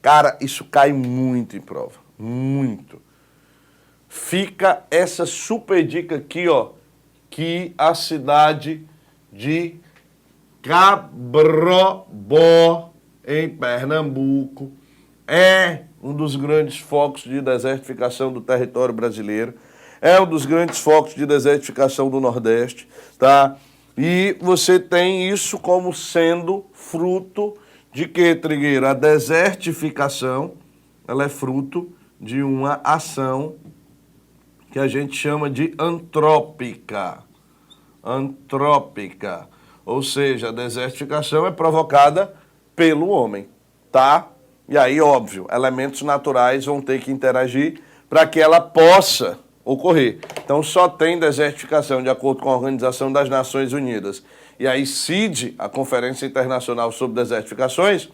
A: Cara, isso cai muito em prova, muito. Fica essa super dica aqui, ó, que a cidade de Cabrobó, em Pernambuco, é um dos grandes focos de desertificação do território brasileiro, é um dos grandes focos de desertificação do Nordeste, tá? E você tem isso como sendo fruto de quê, Trigueiro? A desertificação, ela é fruto de uma ação que a gente chama de antrópica. Antrópica. Ou seja, a desertificação é provocada pelo homem, tá? E aí, óbvio, elementos naturais vão ter que interagir para que ela possa ocorrer. Então, só tem desertificação, de acordo com a Organização das Nações Unidas. E aí, CID, a Conferência Internacional sobre Desertificações,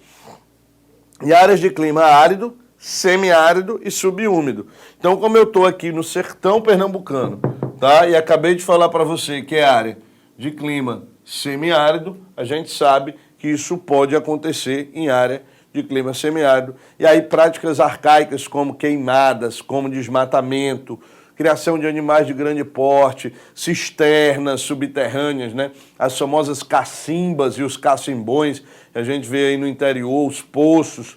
A: em áreas de clima árido, semiárido e subúmido. Então, como eu estou aqui no sertão pernambucano, tá? E acabei de falar para você que é área de clima semiárido, a gente sabe que isso pode acontecer em área de clima semiárido. E aí práticas arcaicas como queimadas, como desmatamento, criação de animais de grande porte, cisternas subterrâneas, né? As famosas cacimbas e os cacimbões, que a gente vê aí no interior, os poços.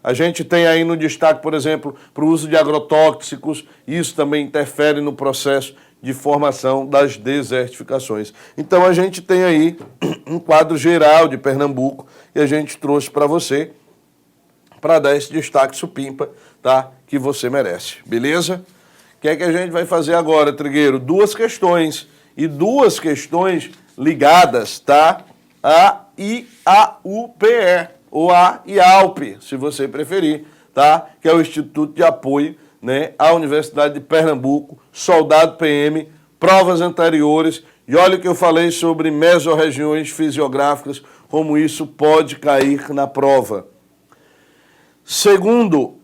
A: A gente tem aí no destaque, por exemplo, para o uso de agrotóxicos, isso também interfere no processo de formação das desertificações. Então a gente tem aí um quadro geral de Pernambuco que a gente trouxe para você, para dar esse destaque supimpa, tá? Que você merece, beleza? O que é que a gente vai fazer agora, Trigueiro? Duas questões, e duas questões ligadas, tá? A IAUPE, ou a IAUP, se você preferir, tá? Que é o Instituto de Apoio, né, à Universidade de Pernambuco, soldado PM, provas anteriores, e olha o que eu falei sobre mesorregiões fisiográficas, como isso pode cair na prova. Segundo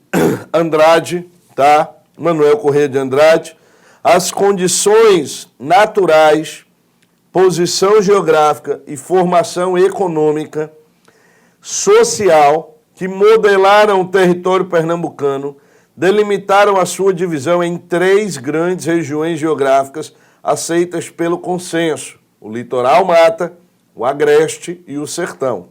A: Andrade, tá? Manuel Corrêa de Andrade, as condições naturais, posição geográfica e formação econômica, social, que modelaram o território pernambucano, delimitaram a sua divisão em 3 grandes regiões geográficas aceitas pelo consenso: o litoral mata, o agreste e o sertão.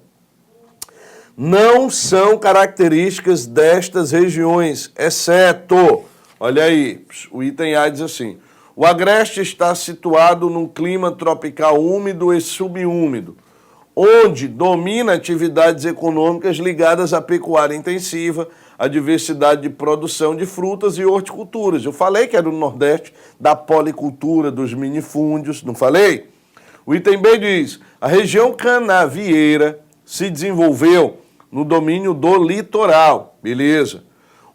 A: Não são características destas regiões, exceto, olha aí, o item A diz assim, O Agreste está situado num clima tropical úmido e subúmido, onde domina atividades econômicas ligadas à pecuária intensiva, à diversidade de produção de frutas e horticulturas. Eu falei que era no Nordeste, da policultura, dos minifúndios, não falei? O item B diz, a região canavieira se desenvolveu no domínio do litoral, beleza?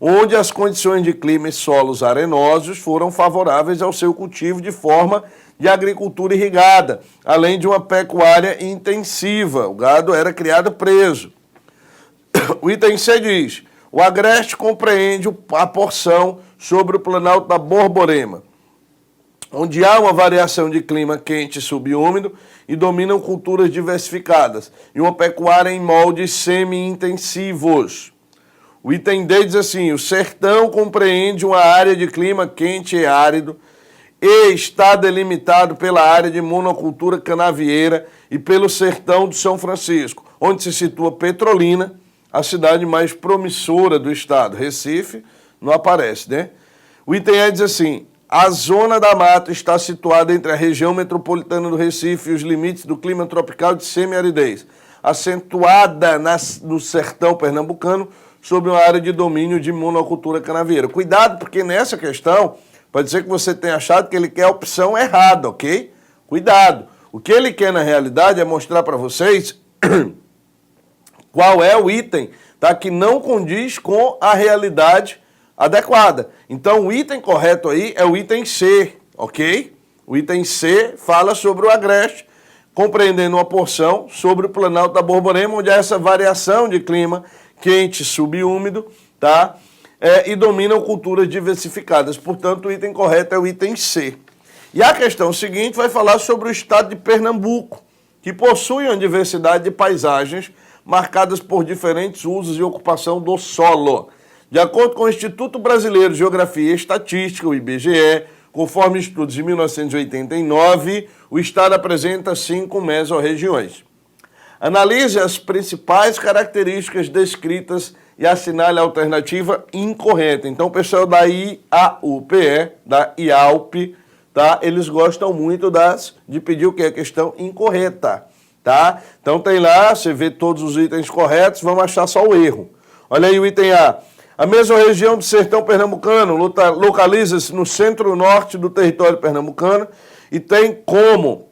A: Onde as condições de clima e solos arenosos foram favoráveis ao seu cultivo de forma de agricultura irrigada, além de uma pecuária intensiva. O gado era criado preso. O item C diz, o Agreste compreende a porção sobre o Planalto da Borborema, onde há uma variação de clima quente e subúmido e dominam culturas diversificadas, e uma pecuária em moldes semi-intensivos. O item D diz assim, o sertão compreende uma área de clima quente e árido e está delimitado pela área de monocultura canavieira e pelo sertão de São Francisco, onde se situa Petrolina, a cidade mais promissora do estado. Recife não aparece, né? O item E diz assim, a zona da mata está situada entre a região metropolitana do Recife e os limites do clima tropical de semiaridez, acentuada no sertão pernambucano, sobre uma área de domínio de monocultura canavieira. Cuidado, porque nessa questão, pode ser que você tenha achado que ele quer a opção errada, ok? Cuidado. O que ele quer, na realidade, é mostrar para vocês qual é o item, tá, que não condiz com a realidade adequada. Então, o item correto aí é o item C, ok? O item C fala sobre o Agreste, compreendendo uma porção sobre o Planalto da Borborema, onde há essa variação de clima quente, subúmido, tá? E dominam culturas diversificadas. Portanto, o item correto é o item C. E a questão seguinte vai falar sobre o estado de Pernambuco, que possui uma diversidade de paisagens marcadas por diferentes usos e ocupação do solo. De acordo com o Instituto Brasileiro de Geografia e Estatística, o IBGE, conforme estudos de 1989, o estado apresenta 5 mesorregiões. Analise as principais características descritas e assinale a alternativa incorreta. Então, o pessoal da IAUPE, da IAUP, tá? Eles gostam muito de pedir o que? A questão incorreta, tá? Então, tem lá, você vê todos os itens corretos, vamos achar só o erro. Olha aí o item A. A mesorregião do sertão pernambucano localiza-se no centro-norte do território pernambucano e tem como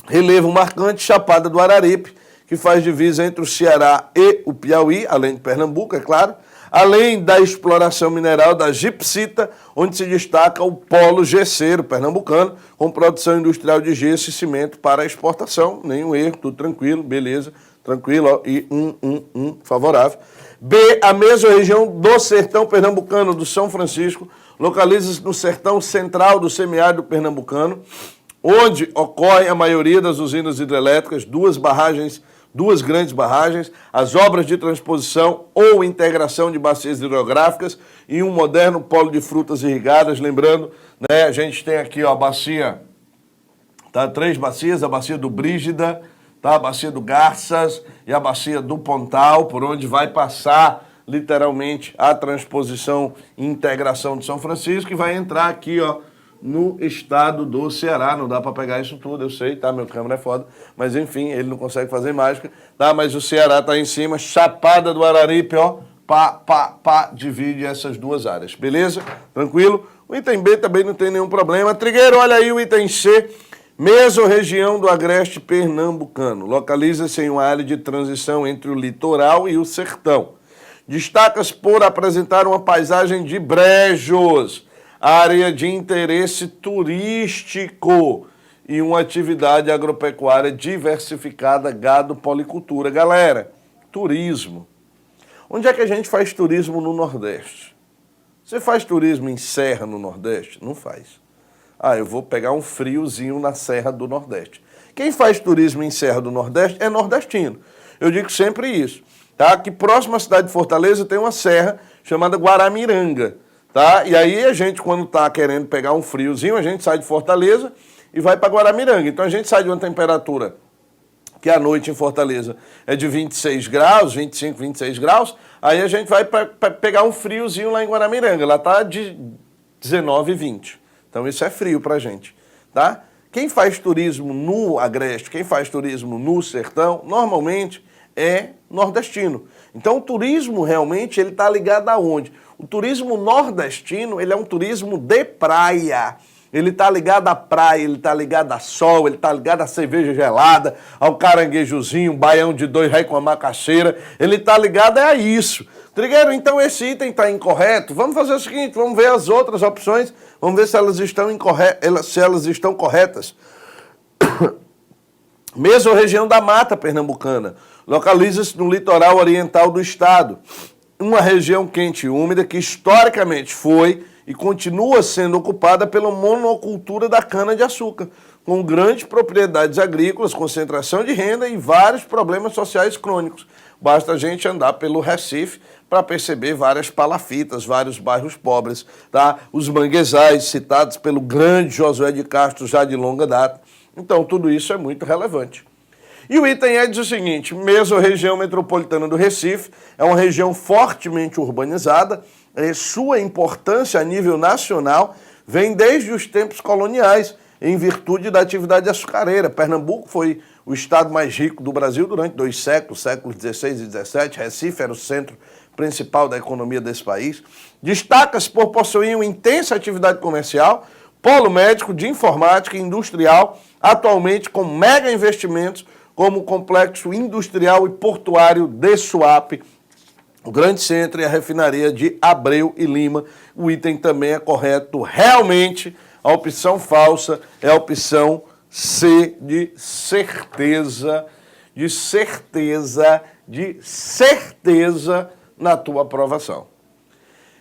A: relevo marcante Chapada do Araripe, que faz divisa entre o Ceará e o Piauí, além de Pernambuco, é claro, além da exploração mineral da gipsita, onde se destaca o polo gesseiro pernambucano, com produção industrial de gesso e cimento para exportação. Nenhum erro, tudo tranquilo, beleza, tranquilo, ó, e favorável. B, a mesorregião do sertão pernambucano do São Francisco, localiza-se no sertão central do semiárido pernambucano, onde ocorre a maioria das usinas hidrelétricas, duas grandes barragens, as obras de transposição ou integração de bacias hidrográficas e um moderno polo de frutas irrigadas. Lembrando, né, a gente tem aqui ó, a bacia, tá, 3 bacias, a bacia do Brígida, tá, a bacia do Garças e a bacia do Pontal, por onde vai passar literalmente a transposição e integração de São Francisco, e vai entrar aqui ó, no estado do Ceará. Não dá para pegar isso tudo, eu sei, tá? Meu câmera é foda, mas enfim, ele não consegue fazer mágica, tá? Mas o Ceará tá em cima, Chapada do Araripe, ó, divide essas duas áreas, beleza? Tranquilo? O item B também não tem nenhum problema. Trigueiro, olha aí o item C, mesorregião do Agreste pernambucano, localiza-se em uma área de transição entre o litoral e o sertão. Destaca-se por apresentar uma paisagem de brejos, área de interesse turístico e uma atividade agropecuária diversificada, gado, policultura. Galera, turismo. Onde é que a gente faz turismo no Nordeste? Você faz turismo em serra no Nordeste? Não faz. Ah, eu vou pegar um friozinho na serra do Nordeste. Quem faz turismo em serra do Nordeste é nordestino. Eu digo sempre isso, tá? Que próximo à cidade de Fortaleza tem uma serra chamada Guaramiranga. Tá? E aí a gente, quando está querendo pegar um friozinho, a gente sai de Fortaleza e vai para Guaramiranga. Então a gente sai de uma temperatura que à noite em Fortaleza é de 26 graus, 25, 26 graus, aí a gente vai para pegar um friozinho lá em Guaramiranga. Lá está de 19 e 20. Então isso é frio pra gente, tá? Quem faz turismo no Agreste, quem faz turismo no sertão, normalmente é nordestino. Então o turismo realmente ele está ligado aonde? O turismo nordestino ele é um turismo de praia. Ele está ligado à praia, ele está ligado a sol, ele está ligado à cerveja gelada, ao caranguejozinho, um baião de 2 réis com a macaxeira. Ele está ligado a isso. Trigueiro, então esse item está incorreto. Vamos fazer o seguinte, vamos ver as outras opções, vamos ver se elas estão corretas. Mesorregião da Mata Pernambucana. Localiza-se no litoral oriental do estado. Uma região quente e úmida que historicamente foi e continua sendo ocupada pela monocultura da cana-de-açúcar, com grandes propriedades agrícolas, concentração de renda e vários problemas sociais crônicos. Basta a gente andar pelo Recife para perceber várias palafitas, vários bairros pobres, tá? Os manguezais citados pelo grande Josué de Castro já de longa data. Então, tudo isso é muito relevante. E o item diz o seguinte, mesorregião metropolitana do Recife é uma região fortemente urbanizada, e sua importância a nível nacional vem desde os tempos coloniais, em virtude da atividade açucareira. Pernambuco foi o estado mais rico do Brasil durante 2 séculos, séculos XVI e XVII. Recife era o centro principal da economia desse país. Destaca-se por possuir uma intensa atividade comercial, polo médico, de informática e industrial, atualmente com mega investimentos, como o complexo industrial e portuário de Suape, o grande centro e a refinaria de Abreu e Lima. O item também é correto. Realmente, a opção falsa é a opção C, de certeza na tua aprovação.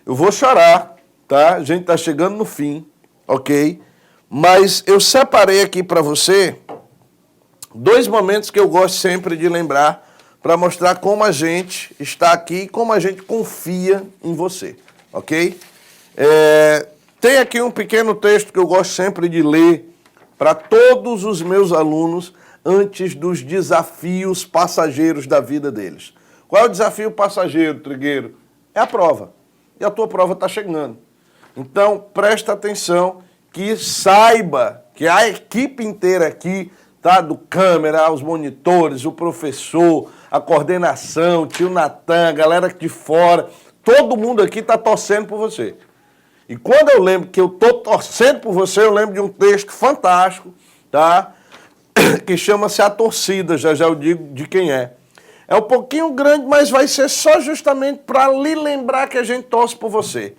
A: Eu vou chorar, tá? A gente tá chegando no fim, ok? Mas eu separei aqui para você 2 momentos que eu gosto sempre de lembrar para mostrar como a gente está aqui e como a gente confia em você, ok? Tem aqui um pequeno texto que eu gosto sempre de ler para todos os meus alunos antes dos desafios passageiros da vida deles. Qual é o desafio passageiro, Trigueiro? É a prova. E a tua prova está chegando. Então, presta atenção, que saiba que a equipe inteira aqui, tá? Do câmera, os monitores, o professor, a coordenação, tio Natan, a galera de fora, todo mundo aqui está torcendo por você. E quando eu lembro que eu estou torcendo por você, eu lembro de um texto fantástico, tá? Que chama-se A Torcida, já eu digo de quem é. É um pouquinho grande, mas vai ser só justamente para lhe lembrar que a gente torce por você.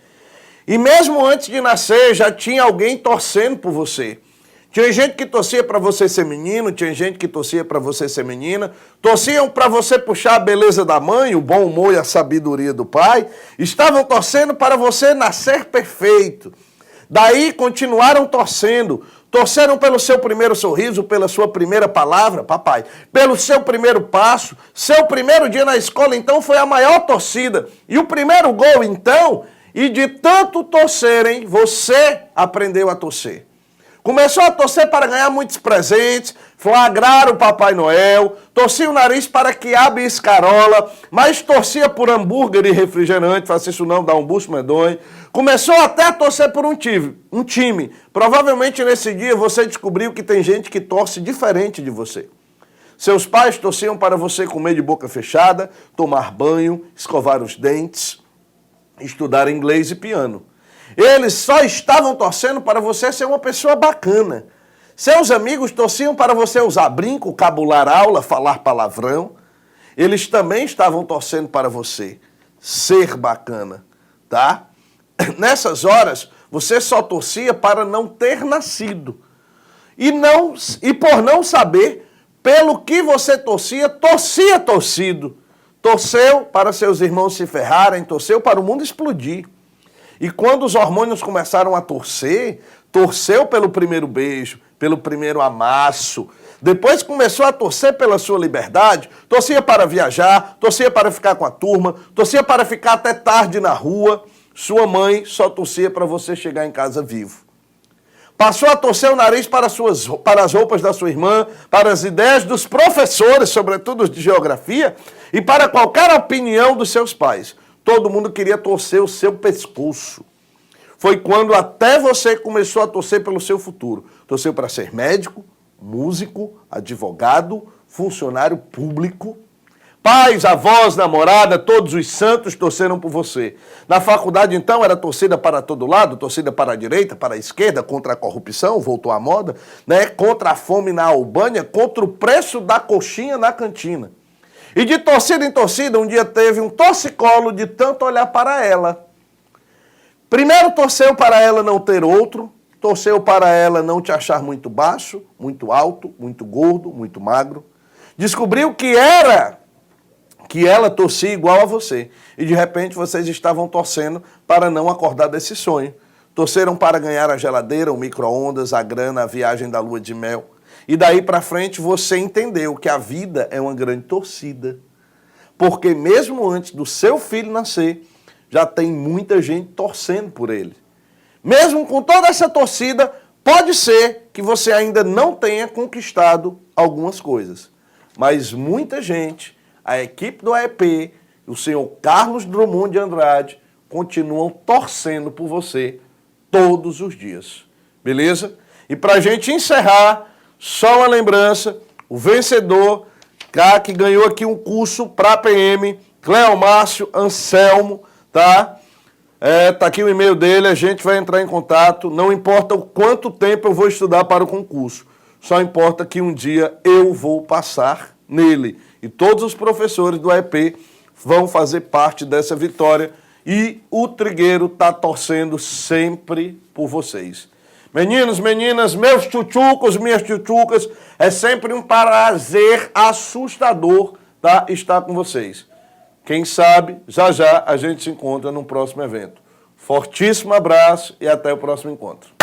A: E mesmo antes de nascer, já tinha alguém torcendo por você. Tinha gente que torcia para você ser menino, tinha gente que torcia para você ser menina, torciam para você puxar a beleza da mãe, o bom humor e a sabedoria do pai, estavam torcendo para você nascer perfeito. Daí continuaram torcendo, torceram pelo seu primeiro sorriso, pela sua primeira palavra, papai, pelo seu primeiro passo, seu primeiro dia na escola, então foi a maior torcida. E o primeiro gol, então, e de tanto torcerem, você aprendeu a torcer. Começou a torcer para ganhar muitos presentes, flagrar o Papai Noel, torcia o nariz para quiabo e escarola, mas torcia por hambúrguer e refrigerante, faça isso não, dá um bucho medonho. Começou até a torcer por um time. Provavelmente nesse dia você descobriu que tem gente que torce diferente de você. Seus pais torciam para você comer de boca fechada, tomar banho, escovar os dentes, estudar inglês e piano. Eles só estavam torcendo para você ser uma pessoa bacana. Seus amigos torciam para você usar brinco, cabular aula, falar palavrão. Eles também estavam torcendo para você ser bacana, tá? Nessas horas, você só torcia para não ter nascido. E por não saber pelo que você torcia torcido. Torceu para seus irmãos se ferrarem, torceu para o mundo explodir. E quando os hormônios começaram a torcer, torceu pelo primeiro beijo, pelo primeiro amasso. Depois começou a torcer pela sua liberdade, torcia para viajar, torcia para ficar com a turma, torcia para ficar até tarde na rua. Sua mãe só torcia para você chegar em casa vivo. Passou a torcer o nariz para as roupas da sua irmã, para as ideias dos professores, sobretudo os de geografia, e para qualquer opinião dos seus pais. Todo mundo queria torcer o seu pescoço. foi quando até você começou a torcer pelo seu futuro. Torceu para ser médico, músico, advogado, funcionário público. Pais, avós, namorada, todos os santos torceram por você. Na faculdade, então, era torcida para todo lado, torcida para a direita, para a esquerda, contra a corrupção, voltou à moda, né? Contra a fome na Albânia, contra o preço da coxinha na cantina. E de torcida em torcida, um dia teve um torcicolo de tanto olhar para ela. Primeiro torceu para ela não ter outro, torceu para ela não te achar muito baixo, muito alto, muito gordo, muito magro. Descobriu que ela torcia igual a você. E de repente vocês estavam torcendo para não acordar desse sonho. Torceram para ganhar a geladeira, o micro-ondas, a grana, a viagem da lua de mel. E daí para frente você entendeu que a vida é uma grande torcida. Porque mesmo antes do seu filho nascer, já tem muita gente torcendo por ele. Mesmo com toda essa torcida, pode ser que você ainda não tenha conquistado algumas coisas. Mas muita gente, a equipe do AEP, o senhor Carlos Drummond de Andrade, continuam torcendo por você todos os dias. Beleza? E para a gente encerrar, só uma lembrança, o vencedor, que ganhou aqui um curso para PM, Cleomárcio Anselmo, tá? Tá aqui o e-mail dele, a gente vai entrar em contato, não importa o quanto tempo eu vou estudar para o concurso, só importa que um dia eu vou passar nele. E todos os professores do AEP vão fazer parte dessa vitória e o Trigueiro está torcendo sempre por vocês. Meninos, meninas, meus tchutchucos, minhas tchutchucas, é sempre um prazer assustador, tá, estar com vocês. Quem sabe, já já a gente se encontra no próximo evento. Fortíssimo abraço e até o próximo encontro.